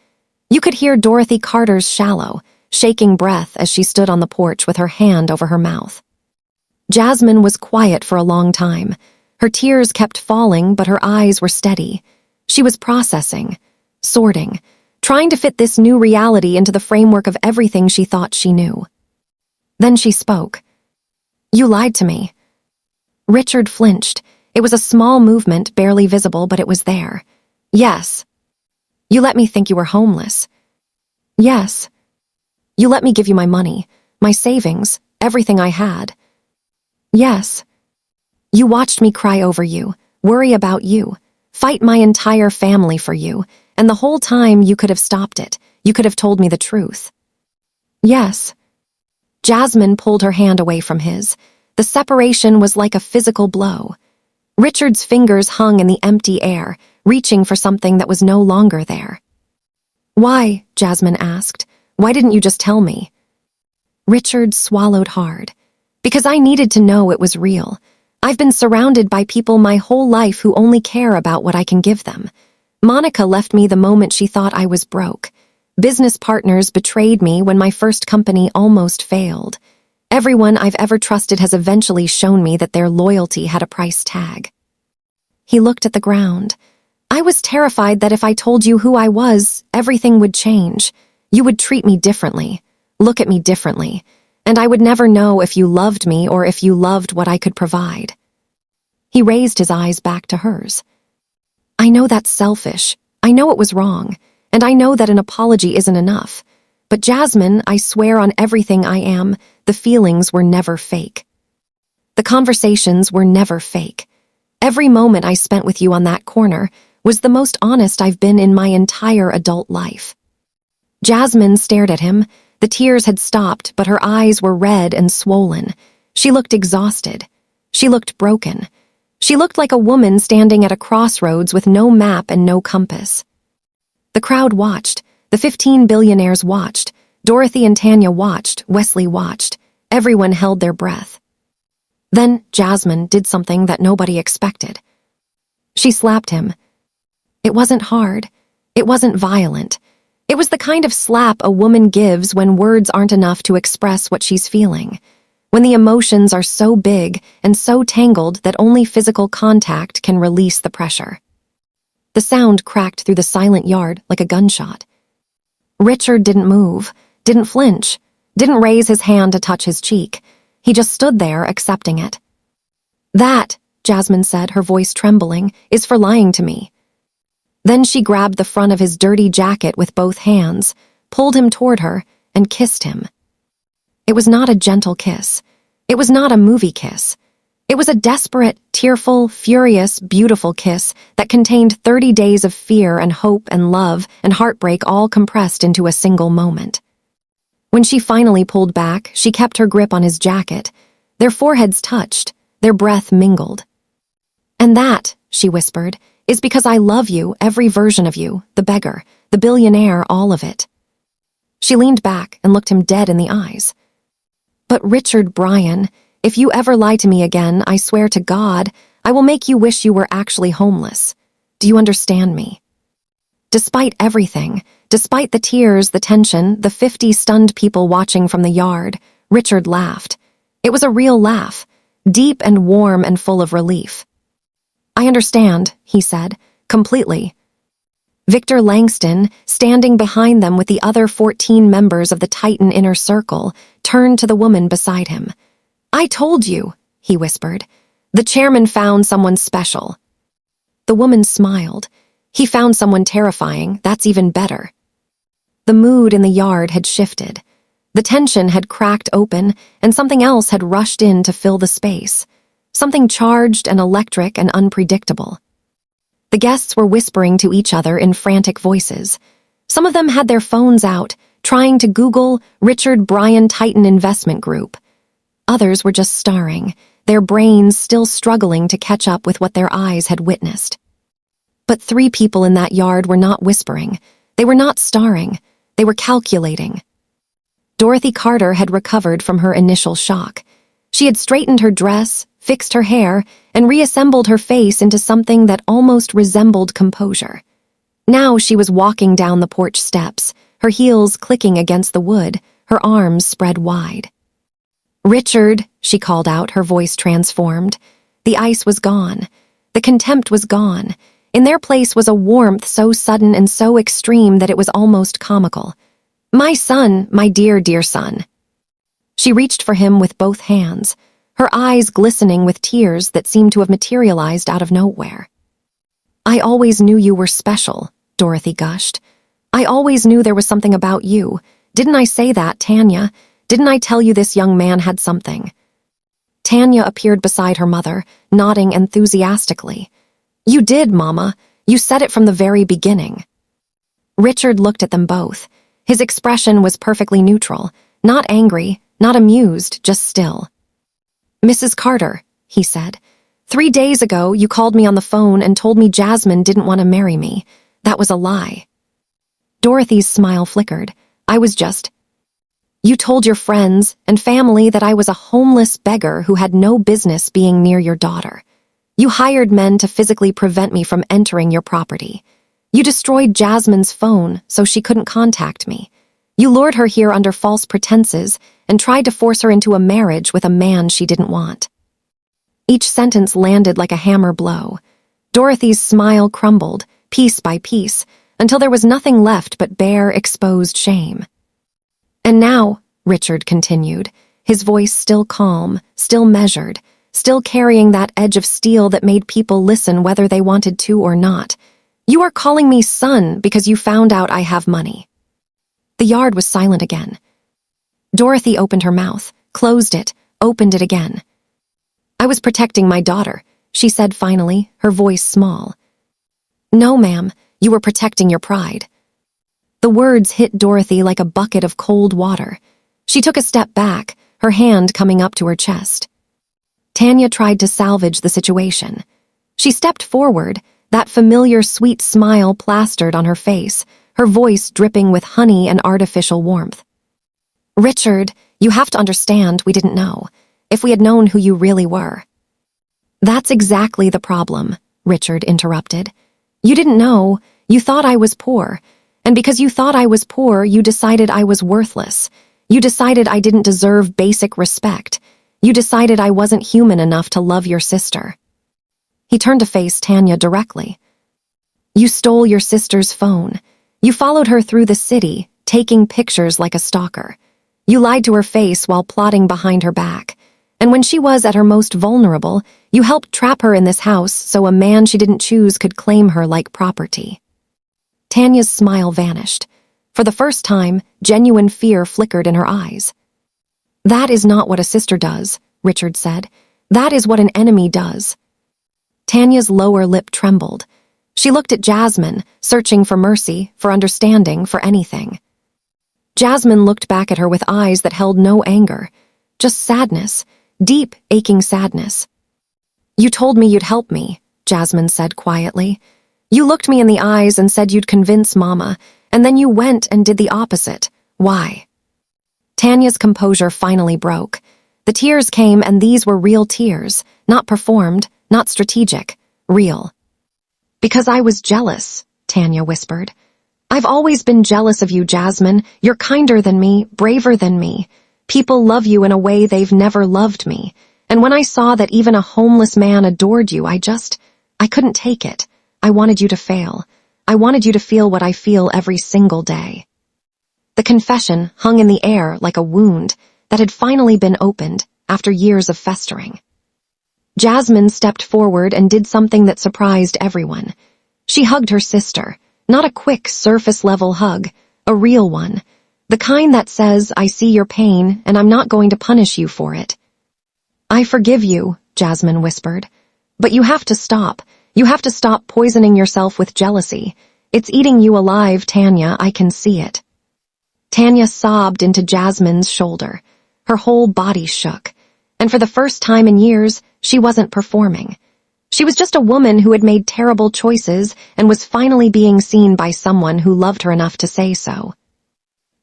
You could hear Dorothy Carter's shallow, shaking breath as she stood on the porch with her hand over her mouth. Jasmine was quiet for a long time. Her tears kept falling, but her eyes were steady. She was processing, sorting, trying to fit this new reality into the framework of everything she thought she knew. Then she spoke. "You lied to me." Richard flinched. It was a small movement, barely visible, but it was there. "Yes." "You let me think you were homeless." "Yes." "You let me give you my money, my savings, everything I had." "Yes." "You watched me cry over you, worry about you, fight my entire family for you, and the whole time you could have stopped it. You could have told me the truth." "Yes." Jasmine pulled her hand away from his. The separation was like a physical blow. Richard's fingers hung in the empty air, reaching for something that was no longer there. "Why?" Jasmine asked. "Why didn't you just tell me?" Richard swallowed hard. "Because I needed to know it was real. I've been surrounded by people my whole life who only care about what I can give them. Monica left me the moment she thought I was broke. Business partners betrayed me when my first company almost failed. Everyone I've ever trusted has eventually shown me that their loyalty had a price tag." He looked at the ground. "I was terrified that if I told you who I was, everything would change. You would treat me differently, look at me differently, and I would never know if you loved me or if you loved what I could provide." He raised his eyes back to hers. "I know that's selfish. I know it was wrong, and I know that an apology isn't enough. But Jasmine, I swear on everything I am, the feelings were never fake. The conversations were never fake. Every moment I spent with you on that corner was the most honest I've been in my entire adult life." Jasmine stared at him. The tears had stopped, but her eyes were red and swollen. She looked exhausted. She looked broken. She looked like a woman standing at a crossroads with no map and no compass. The crowd watched. The 15 billionaires watched. Dorothy and Tanya watched. Wesley watched. Everyone held their breath. Then Jasmine did something that nobody expected. She slapped him. It wasn't hard. It wasn't violent. It was the kind of slap a woman gives when words aren't enough to express what she's feeling, when the emotions are so big and so tangled that only physical contact can release the pressure. The sound cracked through the silent yard like a gunshot. Richard didn't move, didn't flinch, didn't raise his hand to touch his cheek. He just stood there, accepting it. "That," Jasmine said, her voice trembling, "is for lying to me." Then she grabbed the front of his dirty jacket with both hands, pulled him toward her, and kissed him. It was not a gentle kiss. It was not a movie kiss. It was a desperate, tearful, furious, beautiful kiss that contained 30 days of fear and hope and love and heartbreak all compressed into a single moment. When she finally pulled back, she kept her grip on his jacket. Their foreheads touched, their breath mingled. "And that," she whispered, "is because I love you, every version of you, the beggar, the billionaire, all of it." She leaned back and looked him dead in the eyes. "But Richard Bryan, if you ever lie to me again, I swear to God, I will make you wish you were actually homeless. Do you understand me?" Despite everything, despite the tears, the tension, the 50 stunned people watching from the yard, Richard laughed. It was a real laugh, deep and warm and full of relief. "I understand," he said, "completely." Victor Langston, standing behind them with the other 14 members of the Titan Inner Circle, turned to the woman beside him. "I told you," he whispered. "The chairman found someone special." The woman smiled. "He found someone terrifying, that's even better." The mood in the yard had shifted. The tension had cracked open, and something else had rushed in to fill the space. Something charged and electric and unpredictable. The guests were whispering to each other in frantic voices. Some of them had their phones out, trying to Google Richard Bryan Titan Investment Group. Others were just staring, their brains still struggling to catch up with what their eyes had witnessed. But 3 people in that yard were not whispering. They were not staring. They were calculating. Dorothy Carter had recovered from her initial shock. She had straightened her dress, fixed her hair, and reassembled her face into something that almost resembled composure. Now she was walking down the porch steps, her heels clicking against the wood, her arms spread wide. "Richard," she called out, her voice transformed. The ice was gone. The contempt was gone. In their place was a warmth so sudden and so extreme that it was almost comical. "My son, my dear, dear son." She reached for him with both hands, her eyes glistening with tears that seemed to have materialized out of nowhere. "I always knew you were special," Dorothy gushed. "I always knew there was something about you. Didn't I say that, Tanya? Didn't I tell you this young man had something?" Tanya appeared beside her mother, nodding enthusiastically. "You did, Mama. You said it from the very beginning." Richard looked at them both. His expression was perfectly neutral, not angry, not amused, just still. "Mrs. Carter," he said, 3 days ago you called me on the phone and told me Jasmine didn't want to marry me. That was a lie." Dorothy's smile flickered. "I was just... You told your friends and family that I was a homeless beggar who had no business being near your daughter. You hired men to physically prevent me from entering your property. You destroyed Jasmine's phone so she couldn't contact me. You lured her here under false pretenses and tried to force her into a marriage with a man she didn't want." Each sentence landed like a hammer blow. Dorothy's smile crumbled, piece by piece, until there was nothing left but bare, exposed shame. "And now," Richard continued, his voice still calm, still measured, still carrying that edge of steel that made people listen whether they wanted to or not, "you are calling me son because you found out I have money." The yard was silent again. Dorothy opened her mouth, closed it, opened it again. "I was protecting my daughter," she said finally, her voice small. "No, ma'am, you were protecting your pride." The words hit Dorothy like a bucket of cold water. She took a step back, her hand coming up to her chest. Tanya tried to salvage the situation. She stepped forward, that familiar sweet smile plastered on her face, her voice dripping with honey and artificial warmth. "Richard, you have to understand we didn't know. If we had known who you really were." "That's exactly the problem," Richard interrupted. "You didn't know. You thought I was poor. And because you thought I was poor, you decided I was worthless. You decided I didn't deserve basic respect. You decided I wasn't human enough to love your sister." He turned to face Tanya directly. "You stole your sister's phone. You followed her through the city, taking pictures like a stalker. You lied to her face while plotting behind her back. And when she was at her most vulnerable, you helped trap her in this house so a man she didn't choose could claim her like property." Tanya's smile vanished. For the first time, genuine fear flickered in her eyes. "That is not what a sister does," Richard said. "That is what an enemy does." Tanya's lower lip trembled. She looked at Jasmine, searching for mercy, for understanding, for anything. Jasmine looked back at her with eyes that held no anger, just sadness, deep, aching sadness. "You told me you'd help me," Jasmine said quietly. "You looked me in the eyes and said you'd convince Mama, and then you went and did the opposite. Why?" Tanya's composure finally broke. The tears came, and these were real tears, not performed, not strategic, real. "Because I was jealous," Tanya whispered. "I've always been jealous of you, Jasmine. You're kinder than me, braver than me. People love you in a way they've never loved me. And when I saw that even a homeless man adored you, I couldn't take it. I wanted you to fail. I wanted you to feel what I feel every single day." The confession hung in the air like a wound that had finally been opened after years of festering. Jasmine stepped forward and did something that surprised everyone. She hugged her sister, not a quick, surface-level hug, a real one. The kind that says, I see your pain, and I'm not going to punish you for it. I forgive you, Jasmine whispered. But you have to stop. You have to stop poisoning yourself with jealousy. It's eating you alive, Tanya, I can see it. Tanya sobbed into Jasmine's shoulder. Her whole body shook. And for the first time in years, she wasn't performing. She was just a woman who had made terrible choices and was finally being seen by someone who loved her enough to say so.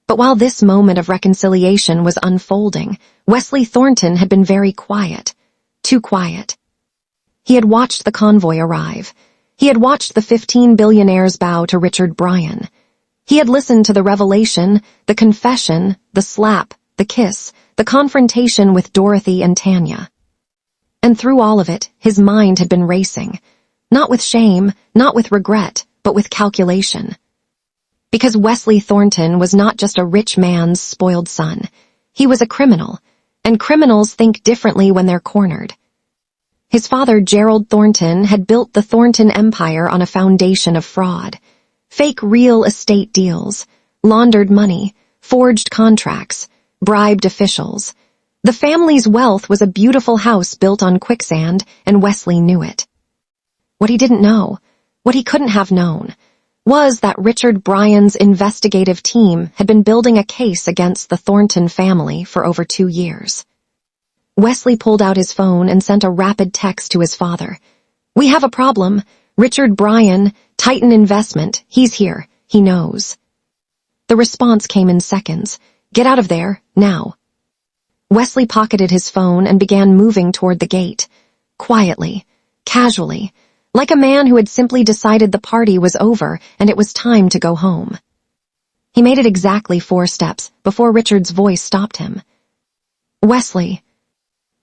But while this moment of reconciliation was unfolding, Wesley Thornton had been very quiet. Too quiet. He had watched the convoy arrive. He had watched the 15 billionaires bow to Richard Bryan. He had listened to the revelation, the confession, the slap, the kiss, the confrontation with Dorothy and Tanya. And through all of it, his mind had been racing. Not with shame, not with regret, but with calculation. Because Wesley Thornton was not just a rich man's spoiled son. He was a criminal, and criminals think differently when they're cornered. His father, Gerald Thornton, had built the Thornton empire on a foundation of fraud. Fake real estate deals, laundered money, forged contracts, bribed officials. The family's wealth was a beautiful house built on quicksand, and Wesley knew it. What he didn't know, what he couldn't have known, was that Richard Bryan's investigative team had been building a case against the Thornton family for over 2 years. Wesley pulled out his phone and sent a rapid text to his father. We have a problem. Richard Bryan, Titan Investment, he's here. He knows. The response came in seconds. Get out of there, now. Wesley pocketed his phone and began moving toward the gate. Quietly, casually, like a man who had simply decided the party was over and it was time to go home. He made it exactly 4 steps before Richard's voice stopped him. Wesley.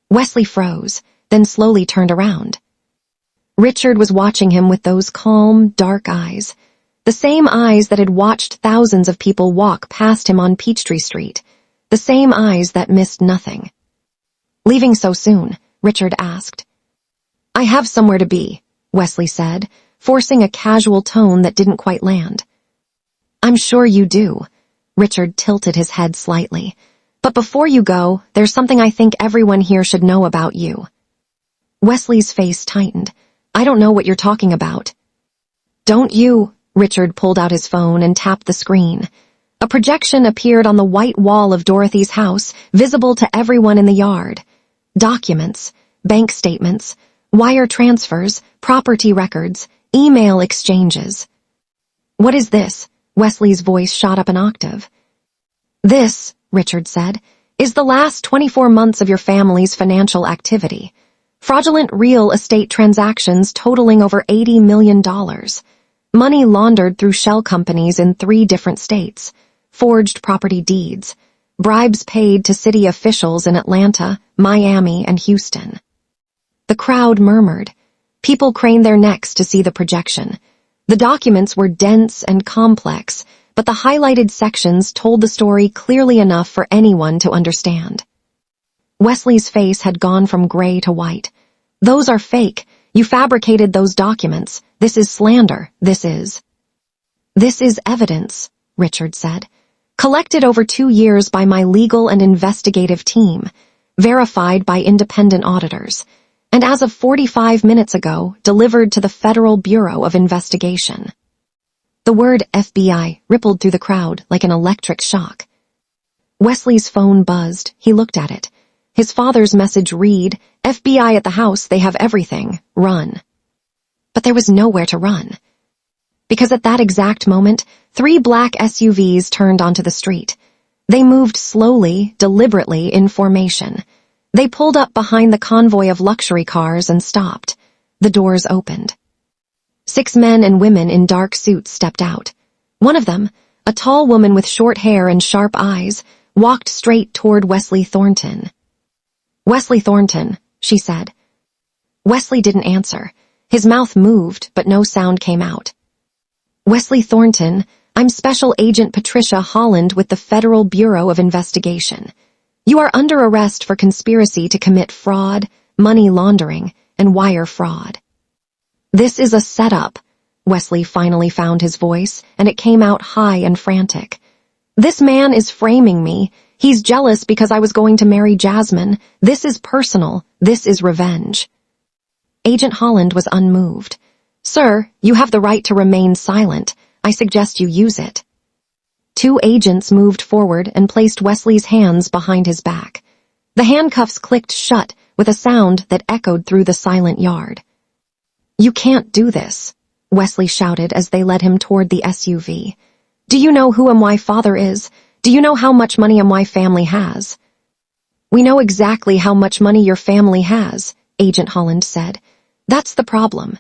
Wesley froze, then slowly turned around. Richard was watching him with those calm, dark eyes, the same eyes that had watched thousands of people walk past him on Peachtree Street, the same eyes that missed nothing. Leaving so soon? Richard asked. I have somewhere to be, Wesley said, forcing a casual tone that didn't quite land. I'm sure you do. Richard tilted his head slightly. But before you go, there's something I think everyone here should know about you. Wesley's face tightened. I don't know what you're talking about. Don't you? Richard pulled out his phone and tapped the screen. A projection appeared on the white wall of Dorothy's house, visible to everyone in the yard. Documents, bank statements, wire transfers, property records, email exchanges. What is this? Wesley's voice shot up an octave. This, Richard said, is the last 24 months of your family's financial activity. Fraudulent real estate transactions totaling over $80 million. Money laundered through shell companies in 3 different states. Forged property deeds. Bribes paid to city officials in Atlanta, Miami, and Houston. The crowd murmured. People craned their necks to see the projection. The documents were dense and complex, but the highlighted sections told the story clearly enough for anyone to understand. Wesley's face had gone from gray to white. Those are fake. You fabricated those documents. This is slander. This is evidence, Richard said. Collected over 2 years by my legal and investigative team, verified by independent auditors, and as of 45 minutes ago, delivered to the Federal Bureau of Investigation. The word FBI rippled through the crowd like an electric shock. Wesley's phone buzzed. He looked at it. His father's message read, FBI at the house, they have everything. Run. But there was nowhere to run. Because at that exact moment, 3 black SUVs turned onto the street. They moved slowly, deliberately, in formation. They pulled up behind the convoy of luxury cars and stopped. The doors opened. 6 men and women in dark suits stepped out. One of them, a tall woman with short hair and sharp eyes, walked straight toward Wesley Thornton. Wesley Thornton, she said. Wesley didn't answer. His mouth moved, but no sound came out. Wesley Thornton, I'm Special Agent Patricia Holland with the Federal Bureau of Investigation. You are under arrest for conspiracy to commit fraud, money laundering, and wire fraud. This is a setup. Wesley finally found his voice, and it came out high and frantic. This man is framing me. He's jealous because I was going to marry Jasmine. This is personal. This is revenge. Agent Holland was unmoved. Sir, you have the right to remain silent. I suggest you use it. Two agents moved forward and placed Wesley's hands behind his back. The handcuffs clicked shut with a sound that echoed through the silent yard. You can't do this, Wesley shouted as they led him toward the SUV. Do you know who my father is? Do you know how much money my family has? We know exactly how much money your family has, Agent Holland said. That's the problem.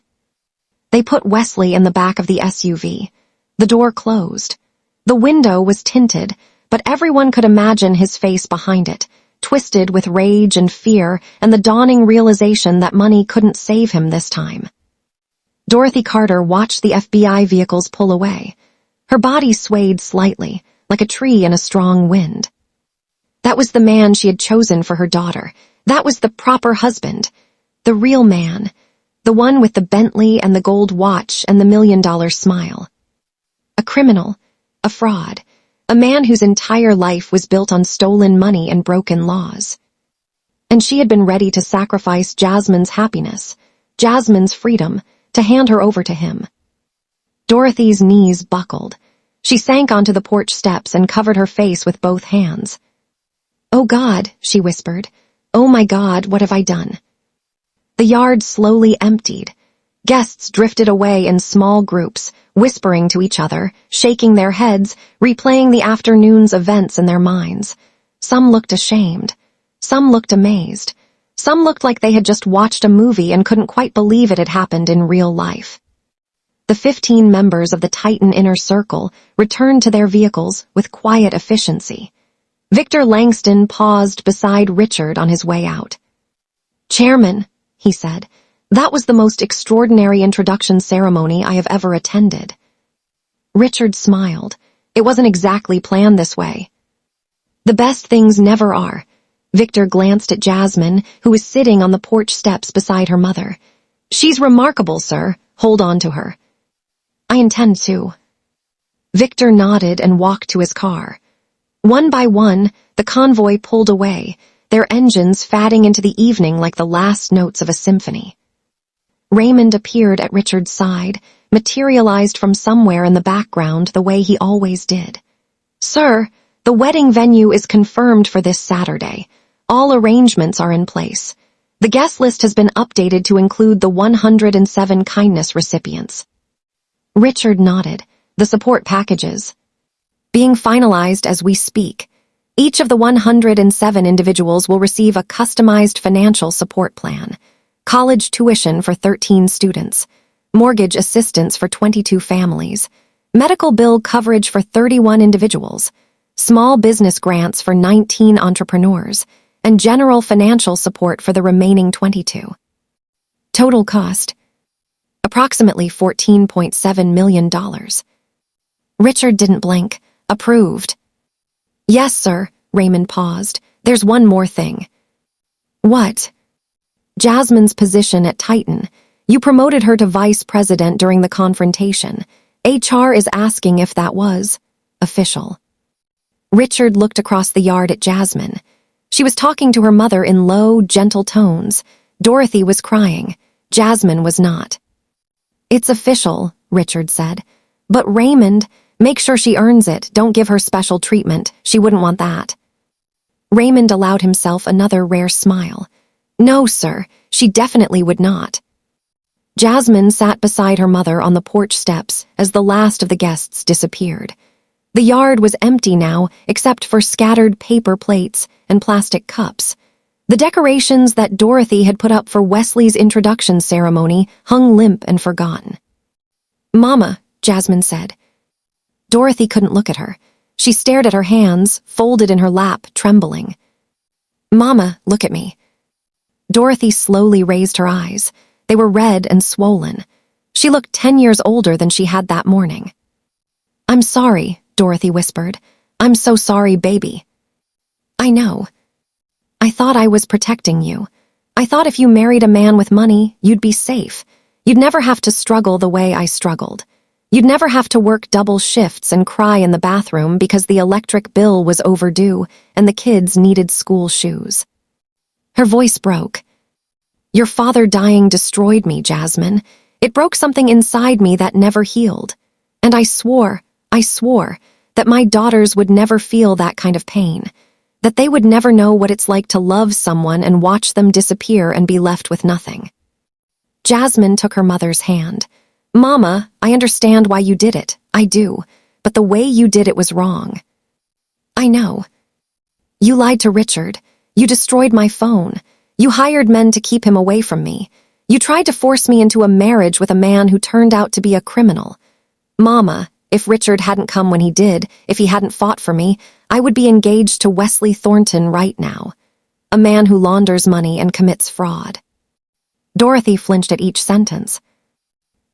They put Wesley in the back of the SUV. The door closed. The window was tinted, but everyone could imagine his face behind it, twisted with rage and fear and the dawning realization that money couldn't save him this time. Dorothy Carter watched the FBI vehicles pull away. Her body swayed slightly, like a tree in a strong wind. That was the man she had chosen for her daughter. That was the proper husband. The real man. The one with the Bentley and the gold watch and the $1 million smile. A criminal. A fraud. A man whose entire life was built on stolen money and broken laws. And she had been ready to sacrifice Jasmine's happiness, Jasmine's freedom, to hand her over to him. Dorothy's knees buckled. She sank onto the porch steps and covered her face with both hands. Oh God, she whispered. Oh my God, what have I done? The yard slowly emptied. Guests drifted away in small groups, whispering to each other, shaking their heads, replaying the afternoon's events in their minds. Some looked ashamed. Some looked amazed. Some looked like they had just watched a movie and couldn't quite believe it had happened in real life. The 15 members of the Titan Inner Circle returned to their vehicles with quiet efficiency. Victor Langston paused beside Richard on his way out. Chairman, he said, that was the most extraordinary introduction ceremony I have ever attended. Richard smiled. It wasn't exactly planned this way. The best things never are. Victor glanced at Jasmine, who was sitting on the porch steps beside her mother. She's remarkable, sir. Hold on to her. I intend to. Victor nodded and walked to his car. One by one, the convoy pulled away, their engines fading into the evening like the last notes of a symphony. Raymond appeared at Richard's side, materialized from somewhere in the background the way he always did. Sir, the wedding venue is confirmed for this Saturday. All arrangements are in place. The guest list has been updated to include the 107 kindness recipients. Richard nodded. The support packages. Being finalized as we speak. Each of the 107 individuals will receive a customized financial support plan. College tuition for 13 students. Mortgage assistance for 22 families. Medical bill coverage for 31 individuals. Small business grants for 19 entrepreneurs. And general financial support for the remaining 22. Total cost. Approximately $14.7 million. Richard didn't blink. Approved. Yes, sir, Raymond paused. There's one more thing. What? Jasmine's position at Titan. You promoted her to vice president during the confrontation. HR is asking if that was official. Richard looked across the yard at Jasmine. She was talking to her mother in low, gentle tones. Dorothy was crying. Jasmine was not. It's official, Richard said. But Raymond, make sure she earns it. Don't give her special treatment. She wouldn't want that. Raymond allowed himself another rare smile. No, sir, she definitely would not. Jasmine sat beside her mother on the porch steps as the last of the guests disappeared. The yard was empty now, except for scattered paper plates and plastic cups. The decorations that Dorothy had put up for Wesley's introduction ceremony hung limp and forgotten. Mama, Jasmine said. Dorothy couldn't look at her. She stared at her hands, folded in her lap, trembling. Mama, look at me. Dorothy slowly raised her eyes. They were red and swollen. She looked 10 years older than she had that morning. I'm sorry, Dorothy whispered. I'm so sorry, baby. I know. I thought I was protecting you. I thought if you married a man with money, you'd be safe. You'd never have to struggle the way I struggled. You'd never have to work double shifts and cry in the bathroom because the electric bill was overdue and the kids needed school shoes. Her voice broke. Your father dying destroyed me, Jasmine. It broke something inside me that never healed. And I swore that my daughters would never feel that kind of pain, that they would never know what it's like to love someone and watch them disappear and be left with nothing. Jasmine took her mother's hand. Mama, I understand why you did it. I do. But the way you did it was wrong. I know. You lied to Richard. You destroyed my phone. You hired men to keep him away from me. You tried to force me into a marriage with a man who turned out to be a criminal. Mama, if Richard hadn't come when he did, if he hadn't fought for me, I would be engaged to Wesley Thornton right now. A man who launders money and commits fraud. Dorothy flinched at each sentence.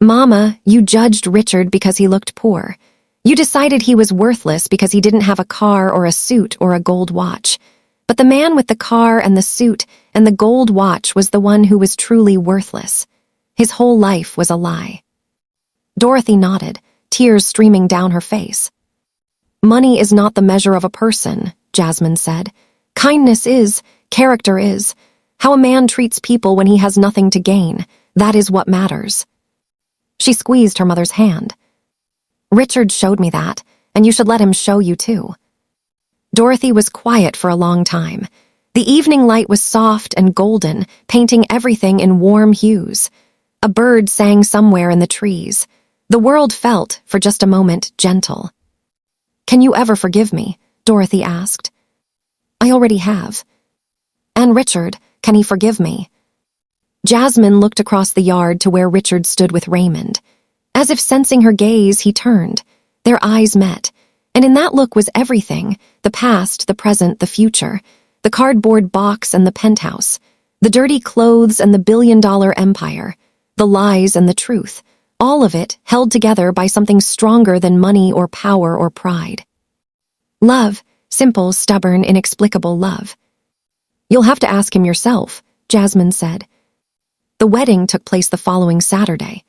Mama, you judged Richard because he looked poor. You decided he was worthless because he didn't have a car or a suit or a gold watch. But the man with the car and the suit and the gold watch was the one who was truly worthless. His whole life was a lie. Dorothy nodded, tears streaming down her face. Money is not the measure of a person, Jasmine said. Kindness is, character is. How a man treats people when he has nothing to gain, that is what matters. She squeezed her mother's hand. Richard showed me that, and you should let him show you too. Dorothy was quiet for a long time. The evening light was soft and golden, painting everything in warm hues. A bird sang somewhere in the trees. The world felt, for just a moment, gentle. Can you ever forgive me? Dorothy asked. I already have. And Richard, can he forgive me? Jasmine looked across the yard to where Richard stood with Raymond. As if sensing her gaze, he turned. Their eyes met. And in that look was everything, the past, the present, the future, the cardboard box and the penthouse, the dirty clothes and the billion-dollar empire, the lies and the truth, all of it held together by something stronger than money or power or pride. Love, simple, stubborn, inexplicable love. You'll have to ask him yourself, Jasmine said. The wedding took place the following Saturday.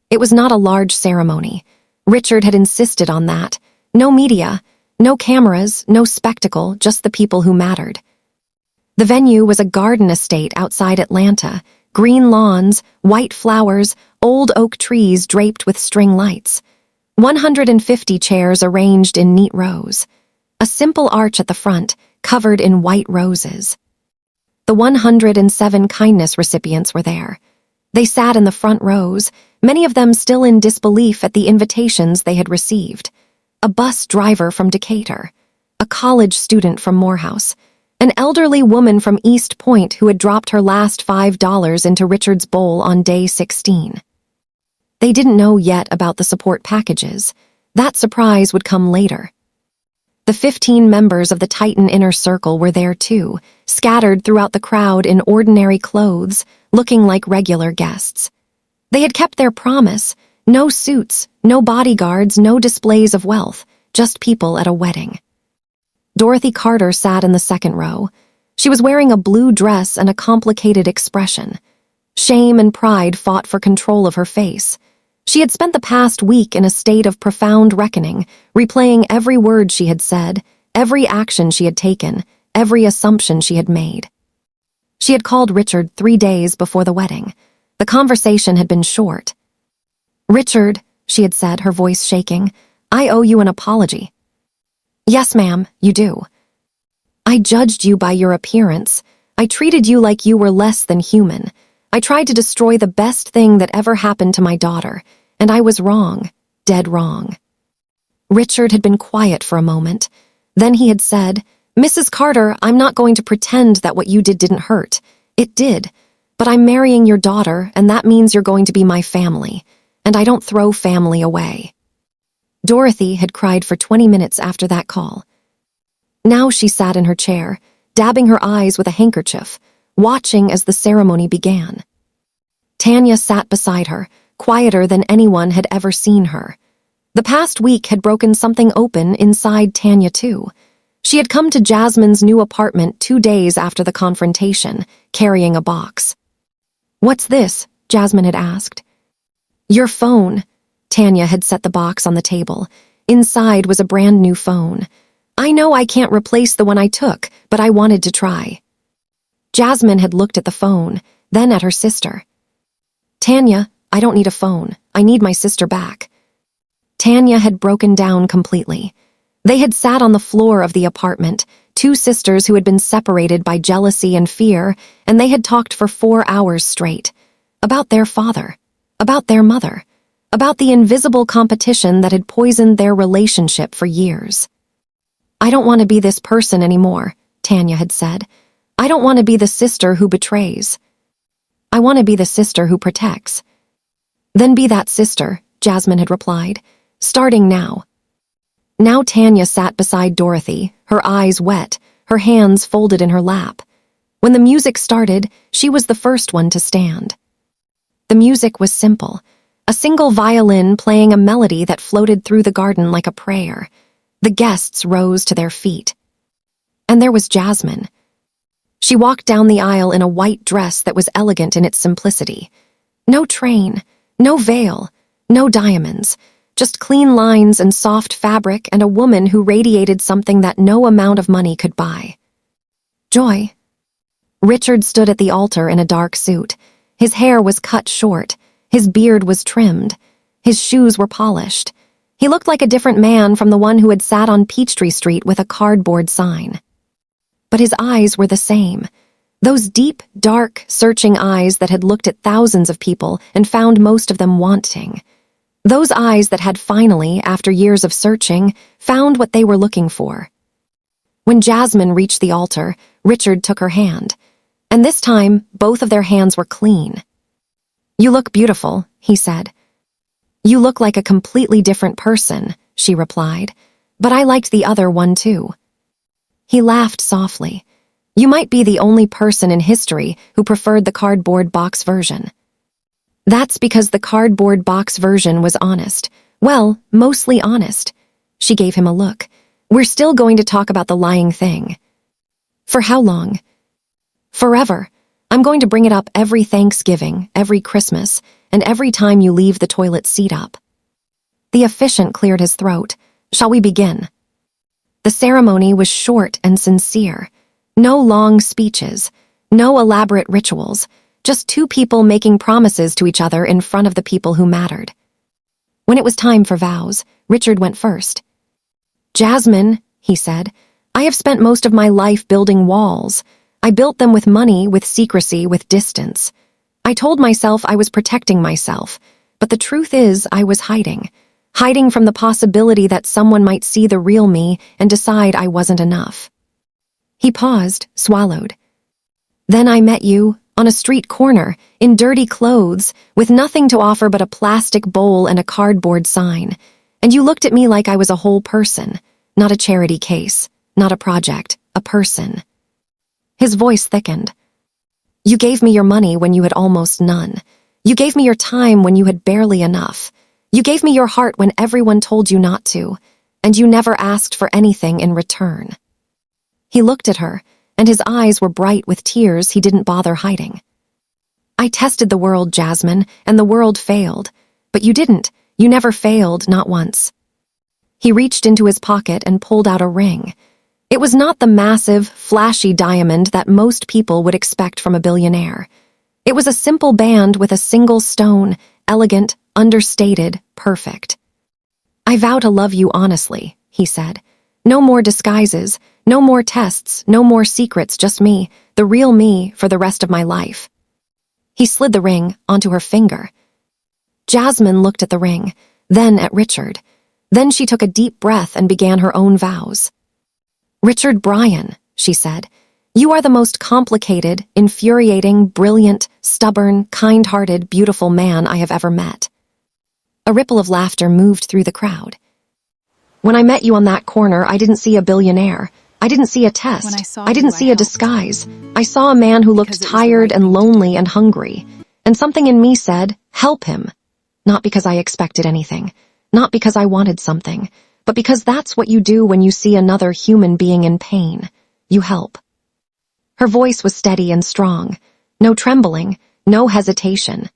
It was not a large ceremony. Richard had insisted on that. No media, no cameras, no spectacle, just the people who mattered. The venue was a garden estate outside Atlanta, green lawns, white flowers, old oak trees draped with string lights. 150 chairs arranged in neat rows. A simple arch at the front, covered in white roses. The 107 kindness recipients were there. They sat in the front rows, many of them still in disbelief at the invitations they had received. A bus driver from Decatur, a college student from Morehouse, an elderly woman from East Point who had dropped her last $5 into Richard's bowl on day 16. They didn't know yet about the support packages. That surprise would come later. The 15 members of the Titan Inner Circle were there too, scattered throughout the crowd in ordinary clothes, looking like regular guests. They had kept their promise. No suits, no bodyguards, no displays of wealth, just people at a wedding. Dorothy Carter sat in the second row. She was wearing a blue dress and a complicated expression. Shame and pride fought for control of her face. She had spent the past week in a state of profound reckoning, replaying every word she had said, every action she had taken, every assumption she had made. She had called Richard 3 days before the wedding. The conversation had been short. Richard, she had said, her voice shaking, I owe you an apology. Yes, ma'am, you do. I judged you by your appearance. I treated you like you were less than human. I tried to destroy the best thing that ever happened to my daughter, and I was wrong, dead wrong. Richard had been quiet for a moment. Then he had said, Mrs. Carter, I'm not going to pretend that what you did didn't hurt. It did. But I'm marrying your daughter, and that means you're going to be my family. And I don't throw family away. Dorothy had cried for 20 minutes after that call. Now she sat in her chair, dabbing her eyes with a handkerchief, watching as the ceremony began. Tanya sat beside her, quieter than anyone had ever seen her. The past week had broken something open inside Tanya, too. She had come to Jasmine's new apartment 2 days after the confrontation, carrying a box. What's this? Jasmine had asked. Your phone. Tanya had set the box on the table. Inside was a brand new phone. I know I can't replace the one I took, but I wanted to try. Jasmine had looked at the phone, then at her sister. Tanya, I don't need a phone. I need my sister back. Tanya had broken down completely. They had sat on the floor of the apartment, two sisters who had been separated by jealousy and fear, and they had talked for 4 hours straight. About their father, about their mother, about the invisible competition that had poisoned their relationship for years. I don't want to be this person anymore, Tanya had said. I don't want to be the sister who betrays. I want to be the sister who protects. Then be that sister, Jasmine had replied, starting now. Now Tanya sat beside Dorothy, her eyes wet, her hands folded in her lap. When the music started, she was the first one to stand. The music was simple, a single violin playing a melody that floated through the garden like a prayer. The guests rose to their feet. And there was Jasmine. She walked down the aisle in a white dress that was elegant in its simplicity. No train, no veil, no diamonds, just clean lines and soft fabric and a woman who radiated something that no amount of money could buy. Joy. Richard stood at the altar in a dark suit. His hair was cut short. His beard was trimmed. His shoes were polished. He looked like a different man from the one who had sat on Peachtree Street with a cardboard sign. But his eyes were the same. Those deep, dark, searching eyes that had looked at thousands of people and found most of them wanting. Those eyes that had finally, after years of searching, found what they were looking for. When Jasmine reached the altar, Richard took her hand. And this time, both of their hands were clean. You look beautiful, he said. You look like a completely different person, she replied. But I liked the other one too. He laughed softly. You might be the only person in history who preferred the cardboard box version. That's because the cardboard box version was honest. Well, mostly honest. She gave him a look. We're still going to talk about the lying thing. For how long? Forever. I'm going to bring it up every Thanksgiving, every Christmas, and every time you leave the toilet seat up. The officiant cleared his throat. Shall we begin? The ceremony was short and sincere. No long speeches, no elaborate rituals, just two people making promises to each other in front of the people who mattered. When it was time for vows, Richard went first. Jasmine, he said, I have spent most of my life building walls. I built them with money, with secrecy, with distance. I told myself I was protecting myself, but the truth is I was hiding from the possibility that someone might see the real me and decide I wasn't enough. He paused, swallowed. Then I met you, on a street corner, in dirty clothes, with nothing to offer but a plastic bowl and a cardboard sign, and you looked at me like I was a whole person, not a charity case, not a project, a person. His voice thickened. You gave me your money when you had almost none. You gave me your time when you had barely enough. You gave me your heart when everyone told you not to, and you never asked for anything in return. He looked at her, and his eyes were bright with tears he didn't bother hiding. I tested the world, Jasmine, and the world failed. But you didn't. You never failed, not once. He reached into his pocket and pulled out a ring. It was not the massive, flashy diamond that most people would expect from a billionaire. It was a simple band with a single stone, elegant, understated, perfect. I vow to love you honestly, he said. No more disguises, no more tests, no more secrets, just me, the real me, for the rest of my life. He slid the ring onto her finger. Jasmine looked at the ring, then at Richard. Then she took a deep breath and began her own vows. Richard Bryan, she said, you are the most complicated, infuriating, brilliant, stubborn, kind-hearted, beautiful man I have ever met. A ripple of laughter moved through the crowd. When I met you on that corner, I didn't see a billionaire. I didn't see a test. I didn't see a disguise. I saw a man who looked tired and lonely and hungry. And something in me said, help him. Not because I expected anything. Not because I wanted something. But because that's what you do when you see another human being in pain. You help. Her voice was steady and strong. No trembling. No hesitation.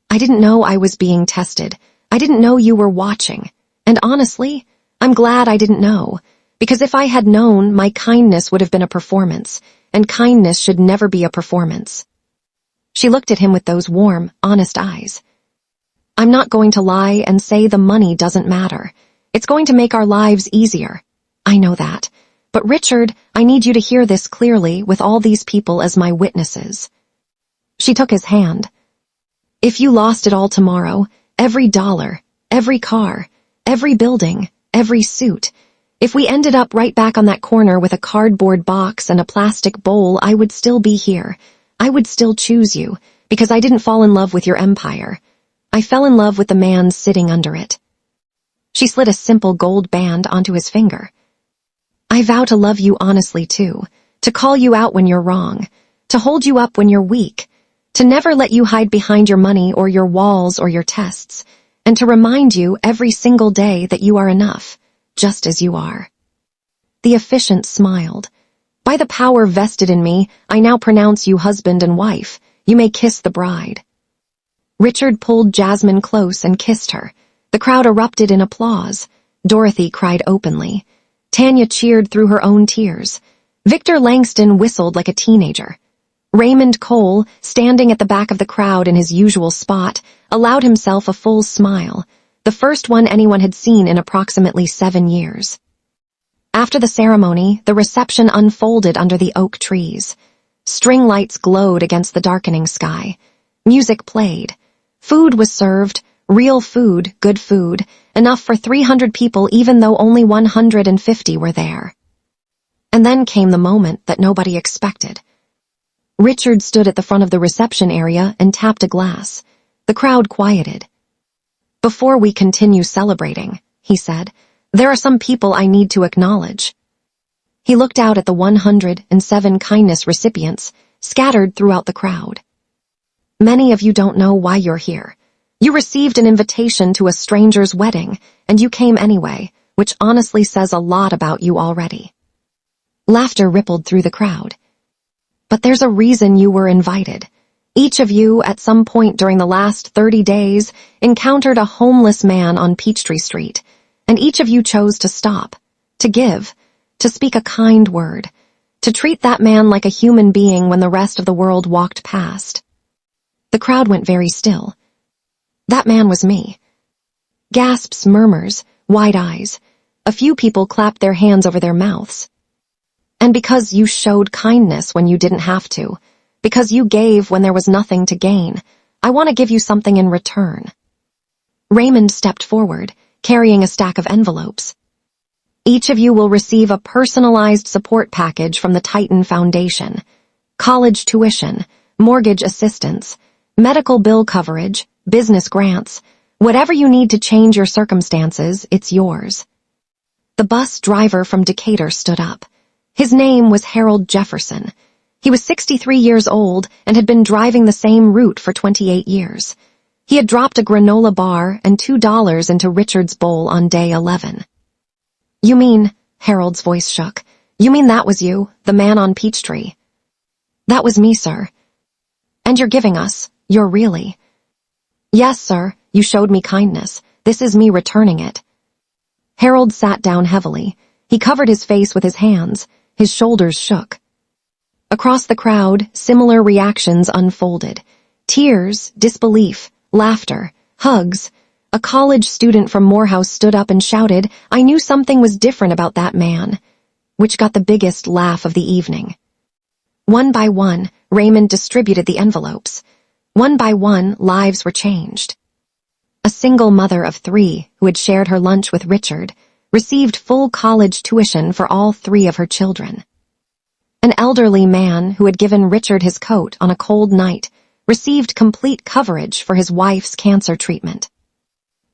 I didn't know I was being tested. I didn't know you were watching. And honestly, I'm glad I didn't know. Because if I had known, my kindness would have been a performance, and kindness should never be a performance. She looked at him with those warm, honest eyes. I'm not going to lie and say the money doesn't matter. It's going to make our lives easier. I know that. But Richard, I need you to hear this clearly with all these people as my witnesses. She took his hand. If you lost it all tomorrow, every dollar, every car, every building, every suit, if we ended up right back on that corner with a cardboard box and a plastic bowl, I would still be here. I would still choose you, because I didn't fall in love with your empire. I fell in love with the man sitting under it. She slid a simple gold band onto his finger. I vow to love you honestly too, to call you out when you're wrong, to hold you up when you're weak, to never let you hide behind your money or your walls or your tests, and to remind you every single day that you are enough, just as you are. The officiant smiled. By the power vested in me, I now pronounce you husband and wife. You may kiss the bride. Richard pulled Jasmine close and kissed her. The crowd erupted in applause. Dorothy cried openly. Tanya cheered through her own tears. Victor Langston whistled like a teenager. Raymond Cole, standing at the back of the crowd in his usual spot, allowed himself a full smile, the first one anyone had seen in approximately 7 years. After the ceremony, the reception unfolded under the oak trees. String lights glowed against the darkening sky. Music played. Food was served, real food, good food, enough for 300 people even though only 150 were there. And then came the moment that nobody expected. Richard stood at the front of the reception area and tapped a glass. The crowd quieted. Before we continue celebrating, he said, there are some people I need to acknowledge. He looked out at the 107 kindness recipients scattered throughout the crowd. Many of you don't know why you're here. You received an invitation to a stranger's wedding, and you came anyway, which honestly says a lot about you already. Laughter rippled through the crowd. But there's a reason you were invited. Each of you, at some point during the last 30 days, encountered a homeless man on Peachtree Street, and each of you chose to stop, to give, to speak a kind word, to treat that man like a human being when the rest of the world walked past. The crowd went very still. That man was me. Gasps, murmurs, wide eyes. A few people clapped their hands over their mouths. And because you showed kindness when you didn't have to, because you gave when there was nothing to gain, I want to give you something in return. Raymond stepped forward, carrying a stack of envelopes. Each of you will receive a personalized support package from the Titan Foundation. College tuition, mortgage assistance, medical bill coverage, business grants, whatever you need to change your circumstances, it's yours. The bus driver from Decatur stood up. His name was Harold Jefferson. He was 63 years old and had been driving the same route for 28 years. He had dropped a granola bar and $2 into Richard's bowl on day 11. You mean, Harold's voice shook, you mean that was you, the man on Peachtree? That was me, sir. And you're giving us, you're really. Yes, sir, you showed me kindness. This is me returning it. Harold sat down heavily. He covered his face with his hands. His shoulders shook. Across the crowd, similar reactions unfolded. Tears, disbelief, laughter, hugs. A college student from Morehouse stood up and shouted, I knew something was different about that man, which got the biggest laugh of the evening. One by one, Raymond distributed the envelopes. One by one, lives were changed. A single mother of 3, who had shared her lunch with Richard, received full college tuition for all 3 of her children. An elderly man who had given Richard his coat on a cold night received complete coverage for his wife's cancer treatment.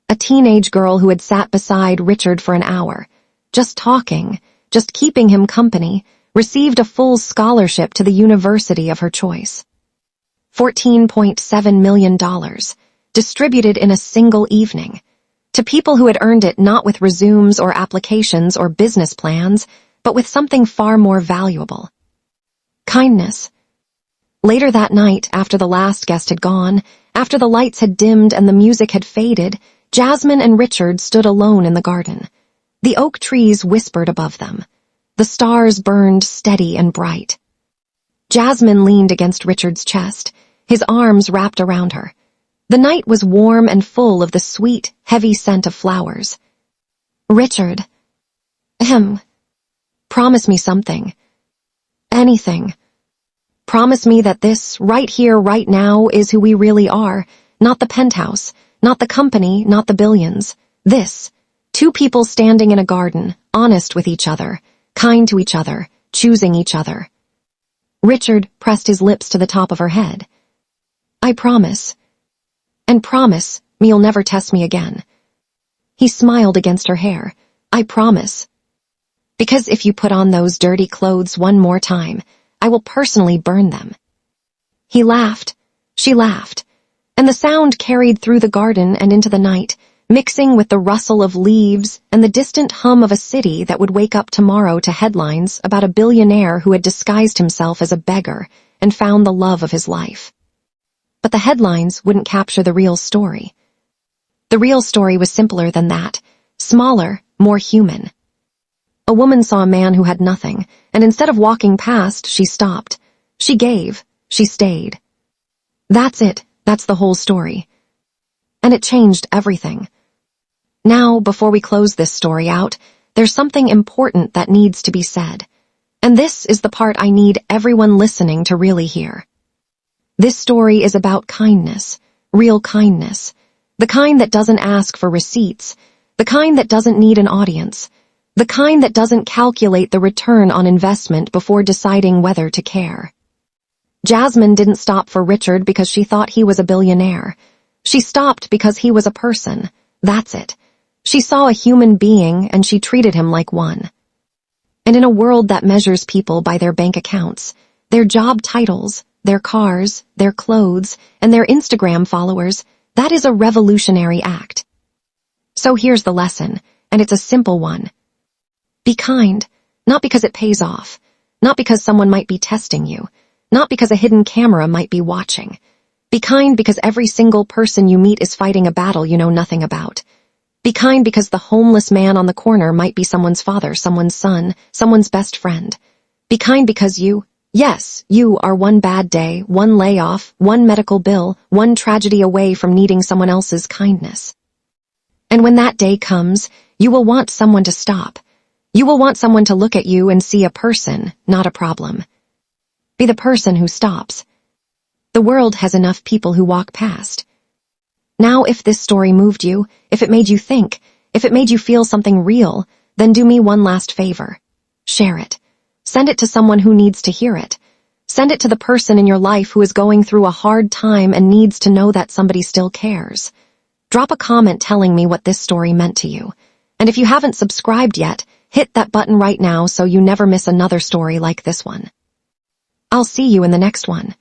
A teenage girl who had sat beside Richard for an hour, just talking, just keeping him company, received a full scholarship to the university of her choice. $14.7 million, distributed in a single evening, to people who had earned it not with resumes or applications or business plans, but with something far more valuable. Kindness. Later that night, after the last guest had gone, after the lights had dimmed and the music had faded, Jasmine and Richard stood alone in the garden. The oak trees whispered above them. The stars burned steady and bright. Jasmine leaned against Richard's chest, his arms wrapped around her. The night was warm and full of the sweet, heavy scent of flowers. Richard. Promise me something. Anything. Promise me that this, right here, right now, is who we really are. Not the penthouse, not the company, not the billions. This. Two people standing in a garden, honest with each other, kind to each other, choosing each other. Richard pressed his lips to the top of her head. I promise. And promise me you'll never test me again. He smiled against her hair. I promise. Because if you put on those dirty clothes one more time, I will personally burn them. He laughed. She laughed. And the sound carried through the garden and into the night, mixing with the rustle of leaves and the distant hum of a city that would wake up tomorrow to headlines about a billionaire who had disguised himself as a beggar and found the love of his life. But the headlines wouldn't capture the real story. The real story was simpler than that, smaller, more human. A woman saw a man who had nothing, and instead of walking past, she stopped. She gave. She stayed. That's it. That's the whole story. And it changed everything. Now, before we close this story out, there's something important that needs to be said. And this is the part I need everyone listening to really hear. This story is about kindness, real kindness, the kind that doesn't ask for receipts, the kind that doesn't need an audience, the kind that doesn't calculate the return on investment before deciding whether to care. Jasmine didn't stop for Richard because she thought he was a billionaire. She stopped because he was a person. That's it. She saw a human being and she treated him like one. And in a world that measures people by their bank accounts, their job titles, their cars, their clothes, and their Instagram followers, that is a revolutionary act. So here's the lesson, and it's a simple one. Be kind, not because it pays off, not because someone might be testing you, not because a hidden camera might be watching. Be kind because every single person you meet is fighting a battle you know nothing about. Be kind because the homeless man on the corner might be someone's father, someone's son, someone's best friend. Be kind because you are one bad day, one layoff, one medical bill, one tragedy away from needing someone else's kindness. And when that day comes, you will want someone to stop. You will want someone to look at you and see a person, not a problem. Be the person who stops. The world has enough people who walk past. Now, if this story moved you, if it made you think, if it made you feel something real, then do me one last favor. Share it. Send it to someone who needs to hear it. Send it to the person in your life who is going through a hard time and needs to know that somebody still cares. Drop a comment telling me what this story meant to you. And if you haven't subscribed yet, hit that button right now so you never miss another story like this one. I'll see you in the next one.